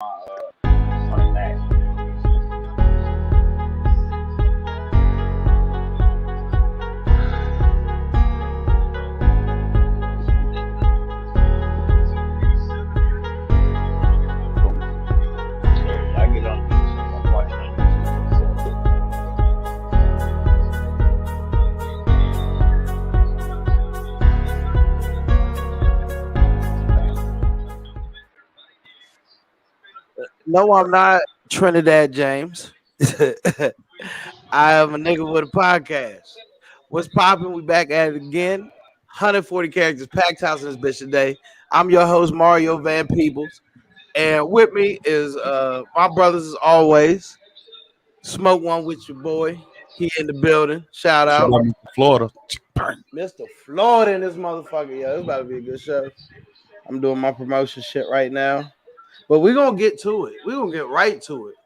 on the match. I get on I'm watching on No, I'm not Trinidad James. I am a nigga with a podcast. What's popping? We back at it again. 140 characters, packed house in this bitch today. I'm your host, Mario Van Peebles. And with me is my brothers as always. Smoke one with your boy. He in the building. Shout out. Shout out to Florida. Mr. Florida in this motherfucker. Yo, it's about to be a good show. I'm doing my promotion shit right now. But we're going to get to it. We're going to get right to it.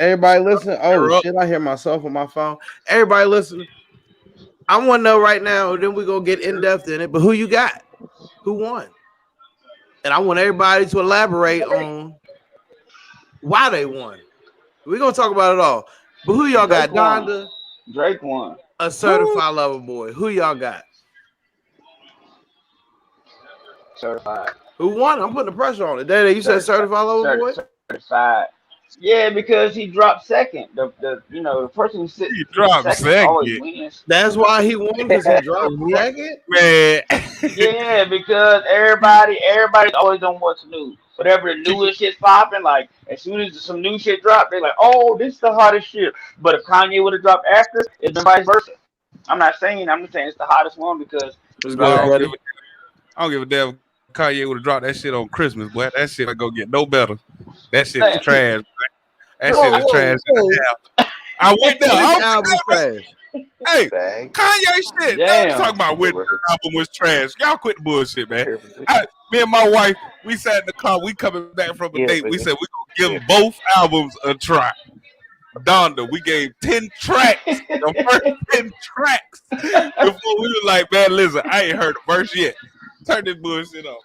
Everybody listen. Oh, shit. I hear myself on my phone. Everybody listen. I want to know right now, then we're going to get in-depth in it, but who you got? Who won? And I want everybody to elaborate on why they won. We're going to talk about it all. But who y'all got? Donda? Drake won. A certified lover boy. Who y'all got? Certified. Who won? I'm putting the pressure on it. Daddy, you said certified lover boy? Certified. Yeah, because he dropped second. The person who sits He dropped second. always wins. That's why he won, because he dropped second? Man. Yeah, because everybody always on what's new. Whatever the newest shit's popping, like as soon as some new shit drop, they're like, "Oh, this is the hottest shit." But if Kanye would have dropped after, it'd been vice versa. I'm just saying it's the hottest one because I don't give a damn if Kanye would have dropped that shit on Christmas, boy. That shit ain't gonna get no better. That shit is trash. That shit is trash. I went there. Album trash. Hey, Kanye shit. Damn. Talking about when the album was trash. Y'all quit the bullshit, man. Me and my wife, we sat in the car. We coming back from a date. We said we gonna give both albums a try. Donda, we gave 10 tracks, the first 10 tracks before we were like, man, listen, I ain't heard the verse yet. Turn this bullshit off.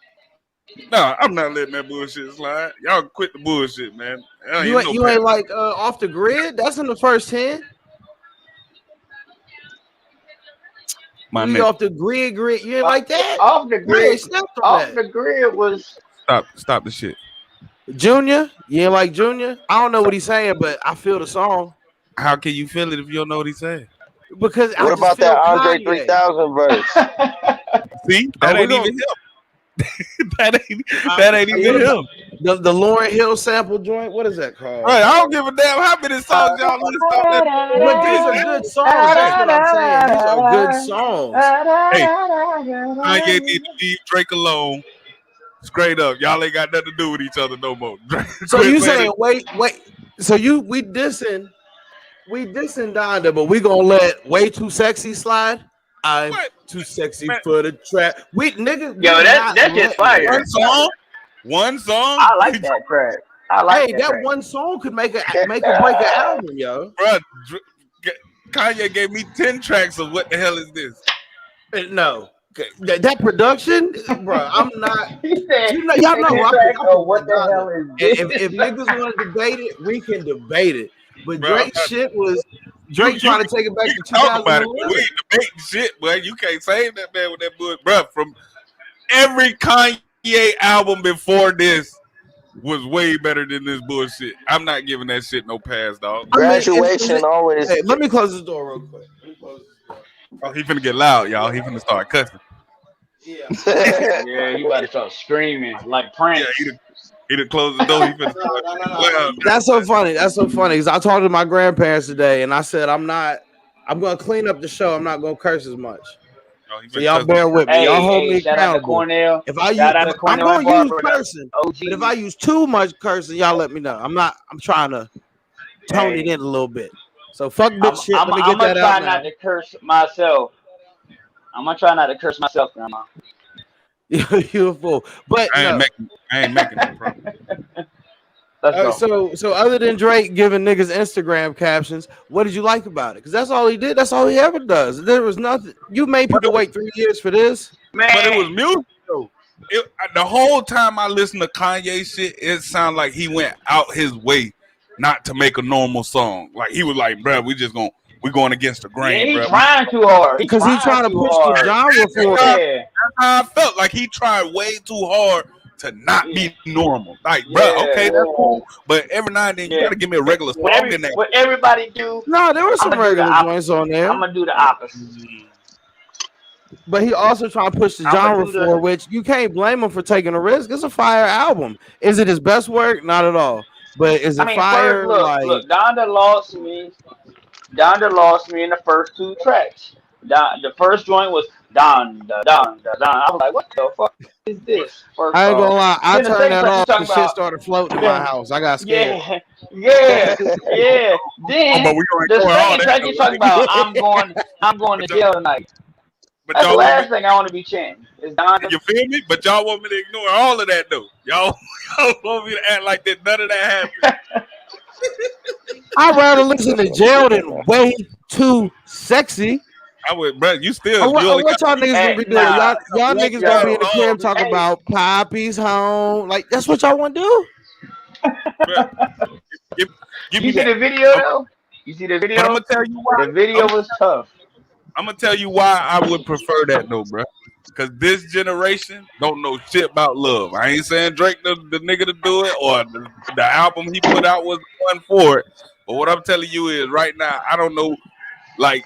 No, I'm not letting that bullshit slide. Y'all quit the bullshit, man. You ain't like Off the Grid? That's in the first 10. Off the grid. You ain't like that? Off the grid. The Grid was Stop the shit. Junior? You ain't like Junior? I don't know what he's saying, but I feel the song. How can you feel it if you don't know what he's saying? Because what about that Andre 3000 verse? See, that ain't even him. that ain't even him. The Lauryn Hill sample joint. What is that called? Right, I don't give a damn how many songs y'all listen to. But these are good songs. That's what I'm saying. These are good songs. Hey, Kanye need to leave Drake alone. Straight up, y'all ain't got nothing to do with each other no more. So you saying wait? So we dissing Donda, but we gonna let Way Too Sexy slide? I'm too sexy for the trap. We niggas. Yo, that's just fire. One song. I like that track. That one song could make or break an album, yo. Bro, Kanye gave me 10 tracks of what the hell is this? No. That production, bro, I'm not. Y'all know what the hell is this? If niggas want to debate it, we can debate it. But Drake shit was Drake trying to take it back to 2011. We ain't debating shit, boy. You can't save that man with that bull, bro. From every Kanye album before this was way better than this bullshit. I'm not giving that shit no pass, dog. Graduation always. Hey, let me close this door real quick. Oh, he finna get loud, y'all. He finna start cussing. Yeah. Yeah, he about to start screaming like Prince. Yeah, he done closed the door. He finna start loud. That's so funny. Because I talked to my grandparents today, and I said I'm gonna clean up the show. I'm not gonna curse as much. So y'all bear with me. Y'all hold me accountable. If I use, I'm gonna use cursing. But if I use too much cursing, y'all let me know. I'm trying to tone it in a little bit. So fuck bitch shit. Let me get that out. I'm gonna try not to curse myself. I'm gonna try not to curse myself, Grandma. You're a fool. But I ain't making no problem. So other than Drake giving niggas Instagram captions, what did you like about it? Because that's all he did. That's all he ever does. There was nothing. You made people wait 3 years for this. Man, but it was music though. The whole time I listen to Kanye shit, it sounds like he went out his way not to make a normal song. Like he was like, "Bruh, we going against the Yeah, grain, he bruh." trying too hard. He Because he trying trying to too push the hard. genre for it. Yeah, That's how I felt. Like he tried way too hard to not yeah, be normal. Like, bruh, okay, yeah, that's cool, but every now and then you yeah. got to give me a regular song in there. What everybody do, No, there were I'm some gonna do the regular opposite. joints on I'm there. gonna do the opposite. But he also trying to push the I'm gonna genre do for the. which you can't blame him for taking a risk. It's a fire album. Is it his best work? Not at all. But is I it mean, first fire? look, Donda lost me. Donda lost me in the first two tracks. The first joint was Donda, Donda, Donda. I was like, what the fuck is this? First I ain't gonna off. lie. I Then the turned second that track, you off talking because shit about, started floating in my then, house. I got scared. yeah, yeah, yeah. Oh, but Then we gonna the ignore all second that, track, though, you talking right? about, I'm going to But y'all, jail tonight. but That's the y'all want me. last thing I want to be chanting. Is Donda. You feel me? But y'all want me to ignore all of that though. Y'all, y'all want me to act like that none of that happened. I'd rather listen to Jail than Way Too Sexy. I would, bro. You Or still, what, you or only what got y'all niggas gonna Hey, be you doing? only nah, Y'all got one niggas gonna be yo, in the song, crib talking hey, about Poppy's home. Like that's what y'all want to do? bro. Give, give you me see that. the video I'm, though? You see the but I'm video? gonna tell you why. The I'm, video was tough. I'm gonna tell you why I would prefer that though, bro. Because this generation don't know shit about love. I ain't saying Drake the nigga to do it or the album he put out was the one for it. But what I'm telling you is right now, I don't know. Like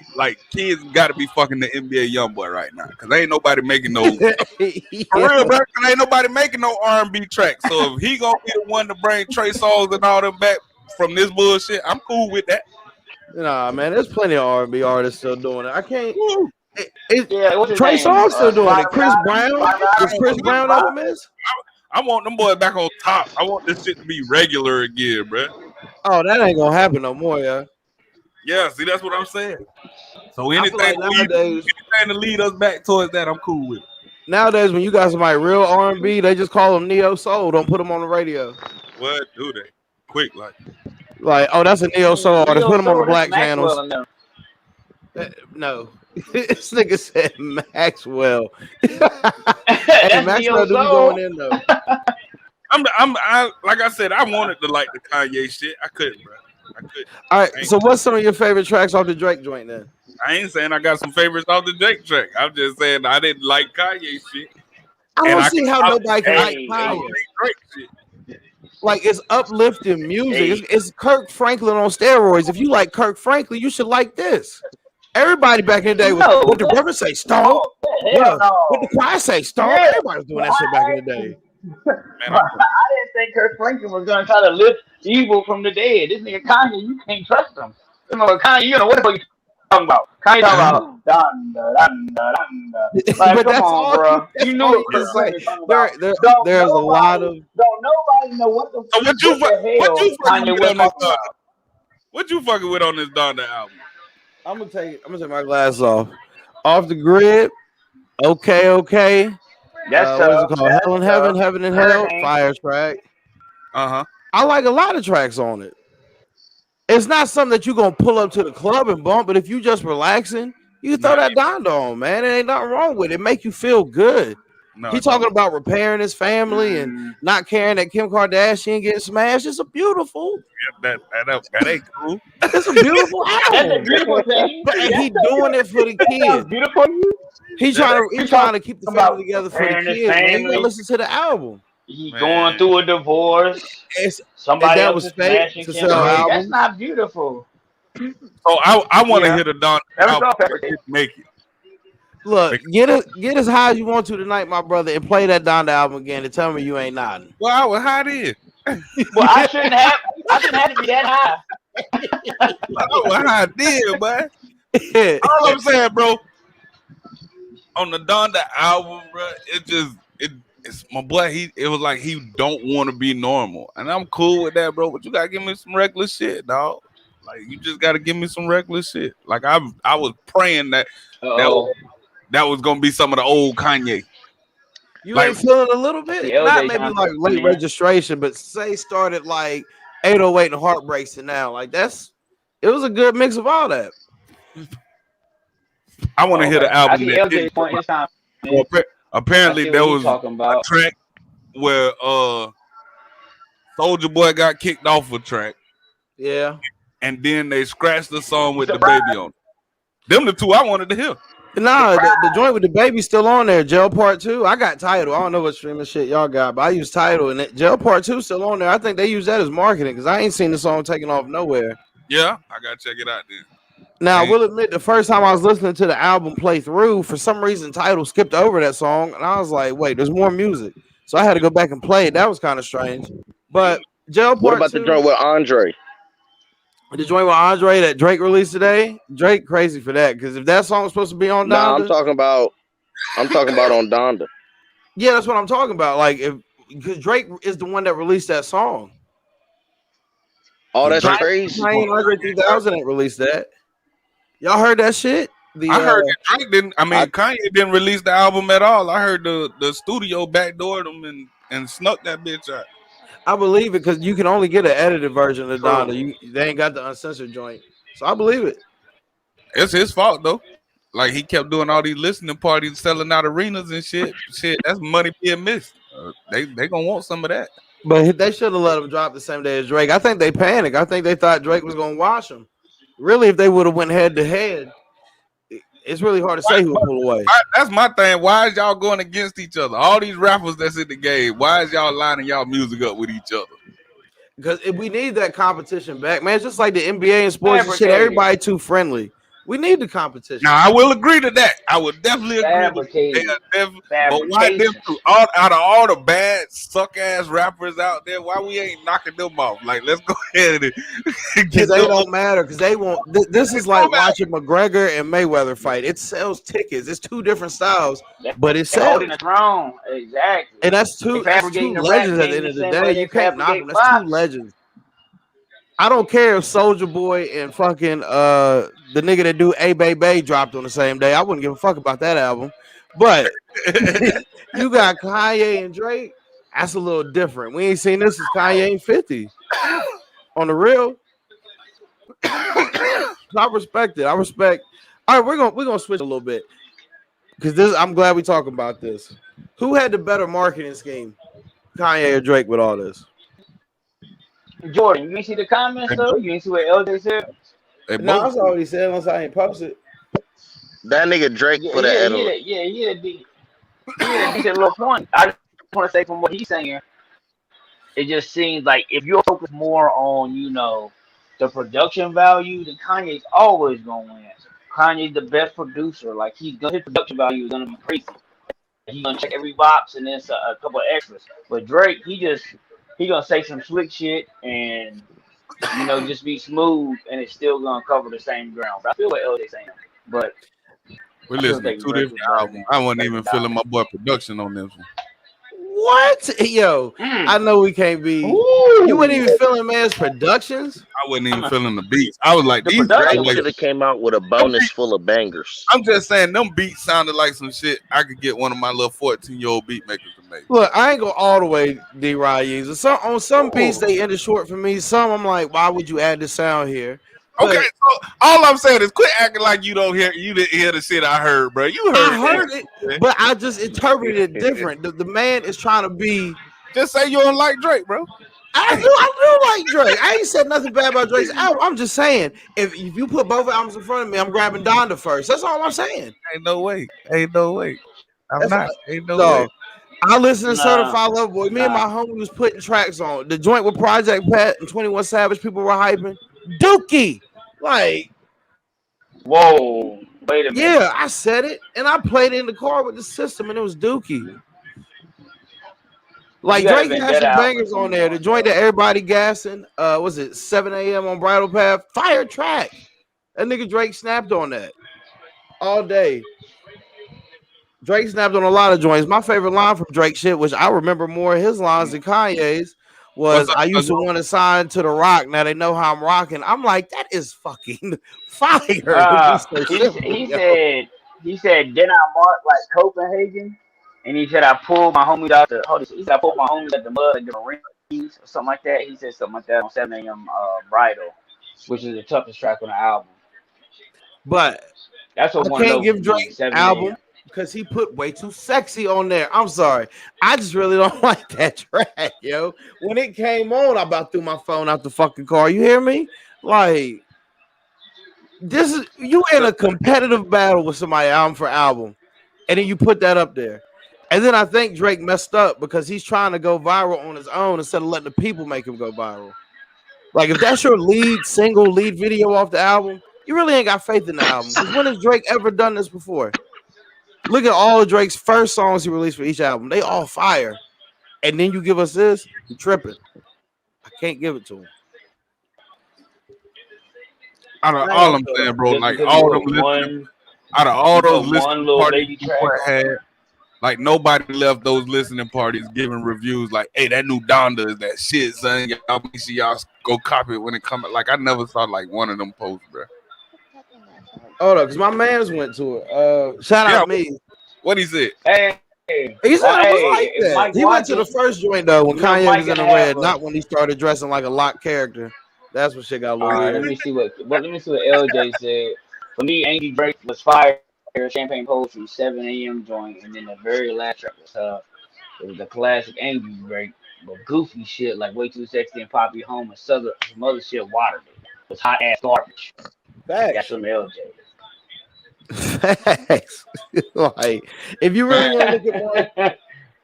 kids got to be fucking the NBA YoungBoy right now because ain't nobody making no for Yeah. real, bro. 'Cause ain't nobody making no R&B tracks. So if he gonna be the one to bring Trey Songz and all them back from this bullshit, I'm cool with that. Nah, man, there's plenty of R&B artists still doing it. I can't. Woo. Yeah, what's his Trey name? Songz still doing Five it. Chris Item. Brown Five does Item. Chris Chris Brown ever Brown. miss? I want them boys back on top. I want this shit to be regular again, bro. Oh, that ain't gonna happen no more, yeah. Yeah, see, that's what I'm saying. So I feel like anything to lead us back towards that, I'm cool with it. nowadays when you got somebody real R&B, they just call them neo soul. Don't put them on the radio. What do they? Quick, like Like, oh, that's a neo soul artist. Neo Put them on the Soul. That's black Maxwell channels. and them. No, this nigga said Maxwell. Hey, That's Neo Maxwell do be going Soul. in though. I like I said, I wanted to like the Kanye shit. I couldn't, bro. I couldn't. All right, I ain't, so what's some of your favorite tracks off the Drake joint then? I ain't saying I got some favorites off the Drake track. I'm just saying I didn't like Kanye shit, I and don't I can see how nobody can like Hey, Kanye. tolerate Drake shit. Like it's uplifting music. hey. It's Kirk Franklin on steroids. If you like Kirk Franklin, you should like this. Everybody back in the day was No, what the brother say, Stone. oh, What hell what the no. choir say, Stone. Yeah, Everybody was doing but that shit back in the day. Man, I didn't think Kurt Franklin was gonna try to lift evil from the dead. This nigga Kanye, you can't trust him. This mother Kanye, you know what the fuck you talking about? Kanye talking about dun dun dun dun dun. Like, But come on, bro. that's You knew all you what can Kurt say. Franklin talking about. Don't There's a lot of don't nobody know so what the what hell you fucking Kanye with was on this talking Donda? about. What you fucking with on this Donda album? I'm gonna take my glass off. Off the grid, okay. That's What is it tough. called? Hell in That's Heaven, tough. Heaven and Hell, Hurricane. fire track. Uh-huh. I like a lot of tracks on it. It's not something that you're gonna pull up to the club and bump, but if you just relaxing, you can throw Nah, that Donda on, man. It ain't nothing wrong with it. Make you feel good. no, He it don't. talking about repairing his family and Mm. not caring that Kim Kardashian getting smashed. It's a beautiful, That ain't cool. it's a beautiful That's a album. beautiful thing. But and he That's doing it for the that kids. sounds beautiful to you. That ain't He You talking trying to keep the family about together for the preparing his kids, man. You gotta family. listen to the album. He going man. through a divorce. It's and Somebody that else was is fake smashing to Kim sell K. That's albums. not beautiful. So I want to Yeah. hear the Donda That was album, all but it fabricated. didn't make it. Look, Because, get as high as you want to tonight, my brother, and play that Donda album again and tell me you ain't nodding. well, I was high then. Well, I shouldn't have to be that high. I was high then, man. All I'm saying, bro, on the Donda album, bro, it's my boy. It was like he don't want to be normal, and I'm cool with that, bro. But you gotta give me some regular shit, dog. Like you just gotta give me some regular shit. Like I was praying that Oh, that was gonna be some of the old Kanye. You Like ain't feeling a little I see bit? Not LJ maybe trying like to come late in. registration, but say started like 808 and Heartbreaks and now. Like it was a good mix of all that. I want to Oh, hear the okay. I album see that LJ didn't come point out. his time. So, I Apparently, see what there he was talking a about. track where Soldier Boy got kicked off a track, Yeah. and then they scratched the song with the Surprise! baby on it. Them the two I wanted to hear. Nah, Surprise! the joint with the baby still on there. Jail Part 2. I got Tidal. I don't know what streaming shit y'all got, but I use Tidal, and Jail Part 2 still on there. I think they use that as marketing because I ain't seen the song taking off nowhere. Yeah, I gotta check it out then. Now, I Ain't will admit, the first time I was listening to the album play through, for some reason, Tidal skipped over that song, and I was like, wait, there's more music. So I had to go back and play it. That was kind of strange. But Jail What Part about the 2, joint with Andre? the joint with Andre that Drake released today, Drake crazy for that because if that song was supposed to be on Nah, Donda, I'm talking about on Donda. yeah, that's what I'm talking about. Like, if because Drake is the one that released that song. Oh, that's Drake. crazy. Kanye and Andre 3000 ain't released that. Y'all heard that shit? I heard The that Drake didn't. I I mean, Kanye didn't release the album at all. I heard the studio backdoored him and snuck that bitch out. I believe it because you can only get an edited version of True. Donda. They ain't got the uncensored joint, so I believe it. It's his fault though. Like he kept doing all these listening parties, selling out arenas and shit. Shit, that's money being missed. They gonna want some of that. But they should have let him drop the same day as Drake. I think they panicked. I think they thought Drake was gonna wash him. Really, if they would have went head to head, it's really hard to say who would pull away. That's my thing. Why is y'all going against each other? All these rappers that's in the game. Why is y'all lining y'all music up with each other? Because if we need that competition back, man. It's just like the NBA and sports and shit. Fabricated. Everybody too friendly. We need the competition. Now I will agree to that. I would definitely agree to Fabricated. but why them Fabrication. two? Out of all the bad suck ass rappers out there, why we ain't knocking them off? Like let's go ahead and Because get they them. don't matter. Because they won't. This is like watching McGregor and Mayweather fight. It sells tickets. It's two different styles, but it They're holding sells. the throne. Exactly. And that's They two fabricating the rap legends at the game end the of the same way day. they You can't knock fabricate them. That's two box. legends. I don't care if Soldier Boy and fucking the nigga that do A Bay Bay dropped on the same day. I wouldn't give a fuck about that album. But you got Kanye and Drake. That's a little different. We ain't seen this since Kanye and 50 on the real. So I respect it. I respect. All right, we're gonna switch a little bit because this. I'm glad we talking about this. Who had the better marketing scheme, Kanye or Drake, with all this? Jordan, you ain't see the comments though? You ain't see what LJ said? They No, both. that's already said. Unless I ain't posted. That nigga Drake Yeah, put a he had a decent little point. I just want to say from what he's saying, it just seems like if you're focused more on, the production value, then Kanye's always gonna win. Kanye's the best producer. Like his production value is gonna be crazy. He's gonna check every box and then a couple of extras. But Drake, he gonna say some slick shit and just be smooth and it's still gonna cover the same ground. But I feel what LJ saying, but We're I still listening to think two Drake different is better albums. I wasn't than even feeling Donda. my boy production on this one. What? Yo, I know we can't be. You weren't Ooh, even feeling man's productions. I wasn't even feeling the beats. I was like, the these. I production Drake was like, was should have came out with a them bonus beats- full of bangers. I'm just saying, them beats sounded like some shit I could get one of my little 14-year-old beat makers to make. Look, I ain't go all the way D-Rod user. Some on some beats they ended short for me. Some I'm like, why would you add the sound here? Okay, But so all I'm saying is quit acting like you didn't hear the shit I heard, bro. You heard I heard that. it, but I just interpreted it different. The man is trying to be. Just say you don't like Drake, bro. I do like Drake. I ain't said nothing bad about Drake's album. I'm just saying, if you put both albums in front of me, I'm grabbing Donda first. That's all I'm saying. Ain't no way. Ain't no way. I'm That's not. Ain't no way. no. I listen to nah, Certified Lover Boy. Me and nah. my homie was putting tracks on. The joint with Project Pat and 21 Savage, people were hyping. Dookie. Like, Whoa, wait a minute. yeah, I said it. And I played it in the car with the system, and it was Dookie. You Like gotta Drake invent has that some album at bangers some on there. The point, joint though. that everybody gassing, was it 7 a.m. on Bridal Path? Fire track. That nigga Drake snapped on that all day. Drake snapped on a lot of joints. My favorite line from Drake shit, which I remember more of his lines than Kanye's, What's was up? I used to want to sign to the rock. Now they know how I'm rocking. I'm like, that is fucking fire to be so simple, He yo. said, then I marked like Copenhagen, and he said I pulled my homies out the. He said I pulled my homies at the mud and the rings or something like that. He said something like that on 7 a.m. Bridal, which is the toughest track on the album. But That's I what one of can't those give would be Drake 7 album. a.m. because he put way too sexy on there. I'm sorry. I just really don't like that track, yo. When it came on, I about threw my phone out the fucking car. You hear me? Like, this is you in a competitive battle with somebody album for album, and then you put that up there. And then I think Drake messed up because he's trying to go viral on his own instead of letting the people make him go viral. Like, if that's your lead video off the album, you really ain't got faith in the album. Because when has Drake ever done this before? Look at all of Drake's first songs he released for each album. They all fire. And then you give us this, you tripping. I can't give it to him. Out of I ain't all gonna I'm feel saying, that. bro, Just like because you all them put listening, one, out of all you those put one listening little parties lady you track on had, there. like nobody left those listening parties giving reviews like, "Hey, that new Donda is that shit, son. Y'all make sure y'all go copy it when it comes." Like I never saw like one of them posts, bro. Hold up, because my man's went to it. Shout Yeah, out me. what he said? Hey, He said it was like if that. Mike He went to the watching, first joint though when you know Kanye Mike was in gonna the have red, a. not when he started dressing like a lock character. That's when shit got a little All right, let weird. me see let me see what LJ said. For me, Angie Drake was fire. Champagne Poetry, 7 a.m. joint, and then the very last track was it was the classic Angie Drake, but goofy shit like Way Too Sexy and Poppy Home and some other shit watered it. It was hot ass garbage. That's Facts. from LJ. Facts. Like, if you really Man, want to look at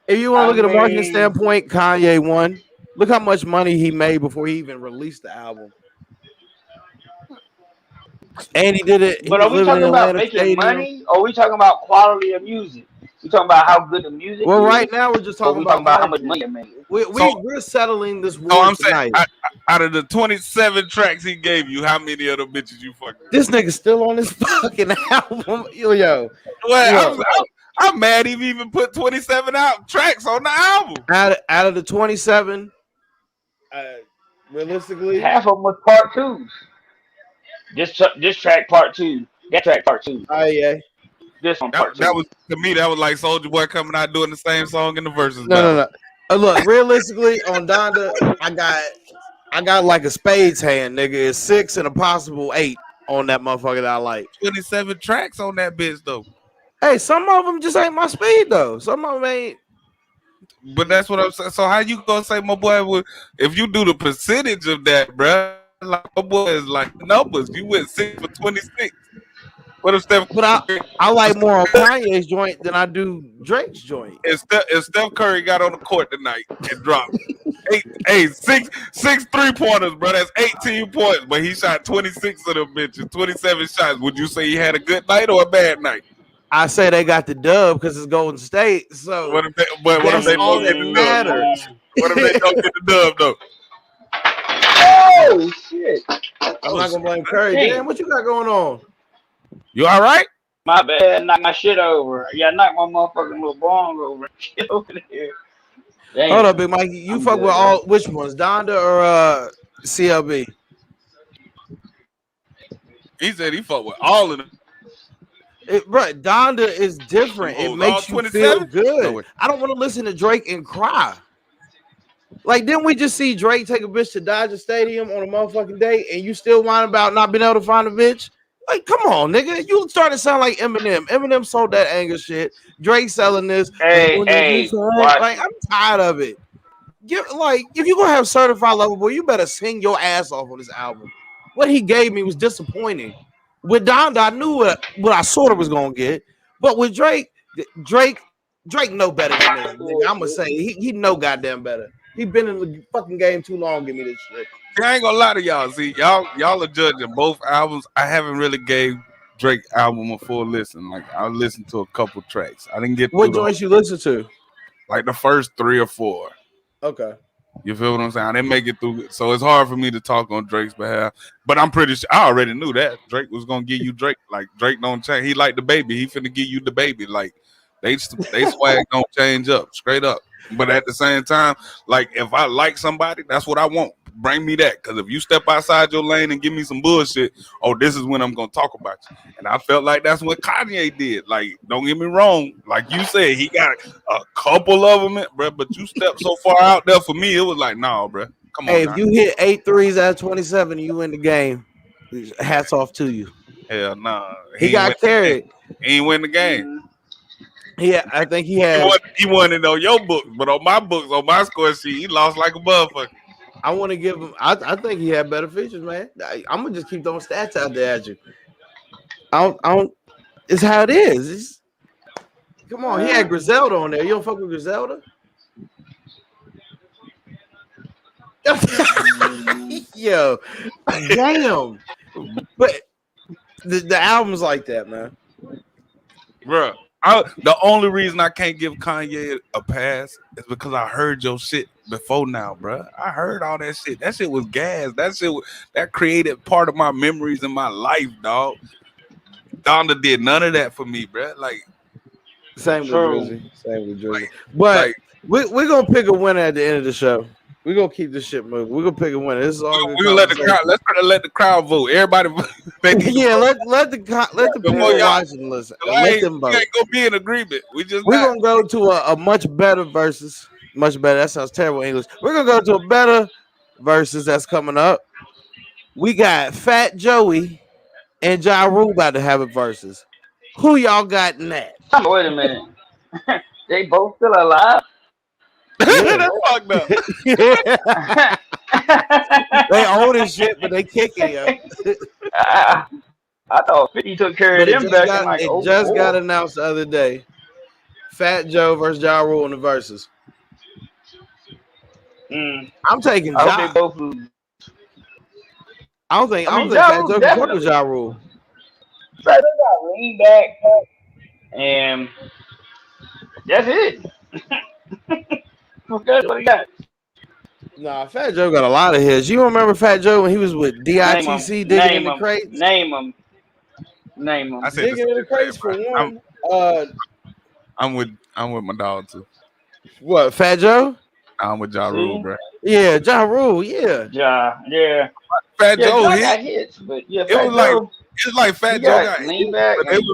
if you want to I look at a marketing mean, standpoint, Kanye won. Look how much money he made before he even released the album. And he did it. He but was are we living in talking about Atlanta making Stadium. money, or are we talking about quality of music? We talking about how good the music Well, right is, now we're just or talking we about talking about how much marketing. money it made? so We're settling this so war I'm saying, tonight. out of the 27 tracks he gave you, how many of them bitches you fucking with? This nigga still on this fucking album. Yo, Well, look, I'm mad he even put 27 out tracks on the album. out of the 27, uh, realistically, Half of them was part twos. This track part two. That track part two. yeah. This one That part that two. was to me. That was like Soldier Boy coming out doing the same song in the verses No, no, battle. no. Look, realistically, on Donda, I got like a spades hand, nigga. It's 6 and a possible 8 on that motherfucker that I like. 27 tracks on that bitch though. Hey, some of them just ain't my speed though. Some of them ain't. But that's what I'm saying. So how you gonna say my boy would if you do the percentage of that, bruh? Like my boy is like numbers. You went 6 for 26. What if Steph But I like more on Kanye's joint than I do Drake's joint. if Steph Curry got on the court tonight and dropped six 3-pointers, bro? That's 18 points, but he shot 26 of them bitches, 27 shots. Would you say he had a good night or a bad night? I say they got the dub because it's Golden State. So What if that's they all don't that get the dub though? matters. What if they don't get the dub though? Oh shit! I'm Oh not shit! gonna blame Curry. Damn, Damn, what you got going on? You all right? my bad. Knock my shit over. Yeah, knock my motherfucking little bong over. Shit over there. Hold up, Damn, Big Mike. You I'm fuck with good though. all which ones, Donda or CLB? He said he fought with all of them. Bro, Donda is Them different. It hoes, all makes you feel 27? No good. way. I don't want to listen to Drake and cry. Like, didn't we just see Drake take a bitch to Dodger Stadium on a motherfucking day, and you still whine about not being able to find a bitch? Like, come on, nigga. You starting to sound like Eminem. Eminem sold that anger shit. Drake selling this. Hey, watch Like, it. I'm tired of it. If you're gonna have certified lover boy, you better sing your ass off on this album. What he gave me was disappointing. With Donda, I knew what I sort of was gonna get, but with Drake, Drake know better than this, nigga. I'm gonna say he know goddamn better. He been in the fucking game too long. Give me this shit. See, I ain't gonna lie to y'all. See, y'all are judging both albums. I haven't really gave Drake album a full listen. Like I listened to a couple tracks. I didn't get What through the joints you listen to? like the first 3 or 4. Okay. You feel what I'm saying? I didn't make it through, so it's hard for me to talk on Drake's behalf. But I'm pretty sure I already knew that Drake was gonna give you Drake. Like Drake don't change. He like the baby. He finna give you the baby. Like they swag don't change up straight up. But at the same time, like if I like somebody, that's what I want. Bring me that. Because if you step outside your lane and give me some bullshit, oh, this is when I'm gonna talk about you. And I felt like that's what Kanye did. Like, don't get me wrong. Like you said, he got a couple of them, bro. But you stepped so far out there for me, it was like, nah, bro. Come on Hey, if now. you hit 8 threes out of 27, you win the game. Hats off to you. Hell nah. He got carried. He ain't win the game. Mm. Yeah, I think he He has. wasn't, he wasn't on your books, but on my books, on my score sheet, he lost like a motherfucker. I want to give him. I think he had better features, man. I'm gonna just keep throwing stats out there at you. I don't. It's how it is. Come on, he had Griselda on there. You don't fuck with Griselda? Yo, damn. But the album's like that, man. Bruh. The only reason I can't give Kanye a pass is because I heard your shit before now, bruh. I heard all that shit. That shit was gas. That created part of my memories in my life, dog. Donda did none of that for me, bruh. Like, Same with True. Drizzy. Same with like, Drizzy. But like we're gonna pick a winner at the end of the show. We're gonna keep this shit moving. We're gonna pick a winner. This is all good we're gonna let the conversation. crowd. Let's try to let the crowd vote. Everybody, they need to Yeah, vote. let the Before people y'all, watch and listen. I Let ain't, them we vote. ain't gonna be in agreement. We just We're not. gonna go to a much better versus. Much better. That sounds terrible English. We're gonna go to a better versus that's coming up. We got Fat Joey and Ja Rule about to have a versus. Who y'all got in that? Wait a minute. They both still alive? Yeah. That's fucked up. They own his shit, but they kicking yo. I, I thought 50 took care of But them back in like it just got 04. announced the other day. Fat Joe versus Ja Rule in the verses. I'm taking I hope they Ja. both lose. I don't think Ja Fat Rule Joe can fuck with definitely. Ja Rule. So they got lean back, and that's it. What he got? Nah, Fat Joe got a lot of hits. You remember Fat Joe when he was with Name them. DITC digging in Name the them. crates? Name them. Name I them. said the Digging in the same thing, crates bro. for one. I'm with my dog too. What, Fat Joe? I'm with Ja Rule, See? bro. Yeah, Ja Rule, yeah. Yeah. Fat Yeah, Joe Ja hit. got hits, but yeah, It was Fat like Joe, Fat he Joe got got lean hit, back but and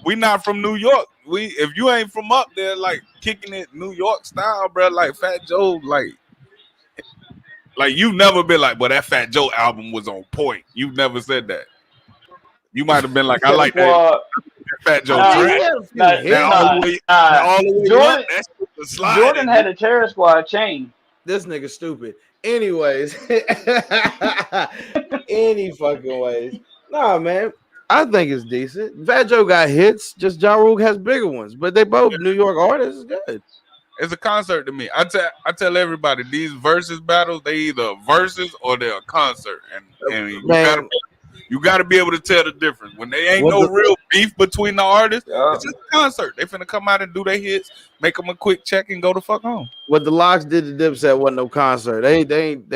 we not from New York. If you ain't from up there, like kicking it New York style, bro. Like Fat Joe, like you've never been like, but that Fat Joe album was on point. You've never said that. You might have been like, I Terror like that Squad. Fat Joe I mean, Nah, he track. had a few nah, That hits. all nah, the way, that nah. all the way up. Jordan That shit was sliding. Jordan had a Terror Squad chain. This nigga stupid. Anyways, any fucking ways. Nah, man. I think it's decent. Fat Joe got hits, just Ja Rule has bigger ones, but they both New York artists. Is good. It's a concert to me. I tell everybody these versus battles, they either verses or they're a concert, and Man, you gotta be able to tell the difference. When they ain't what no the real beef between the artists, Yeah. it's just a concert. They finna come out and do their hits, make them a quick check, and go the fuck home. what the Locks did to Dipset wasn't no concert. They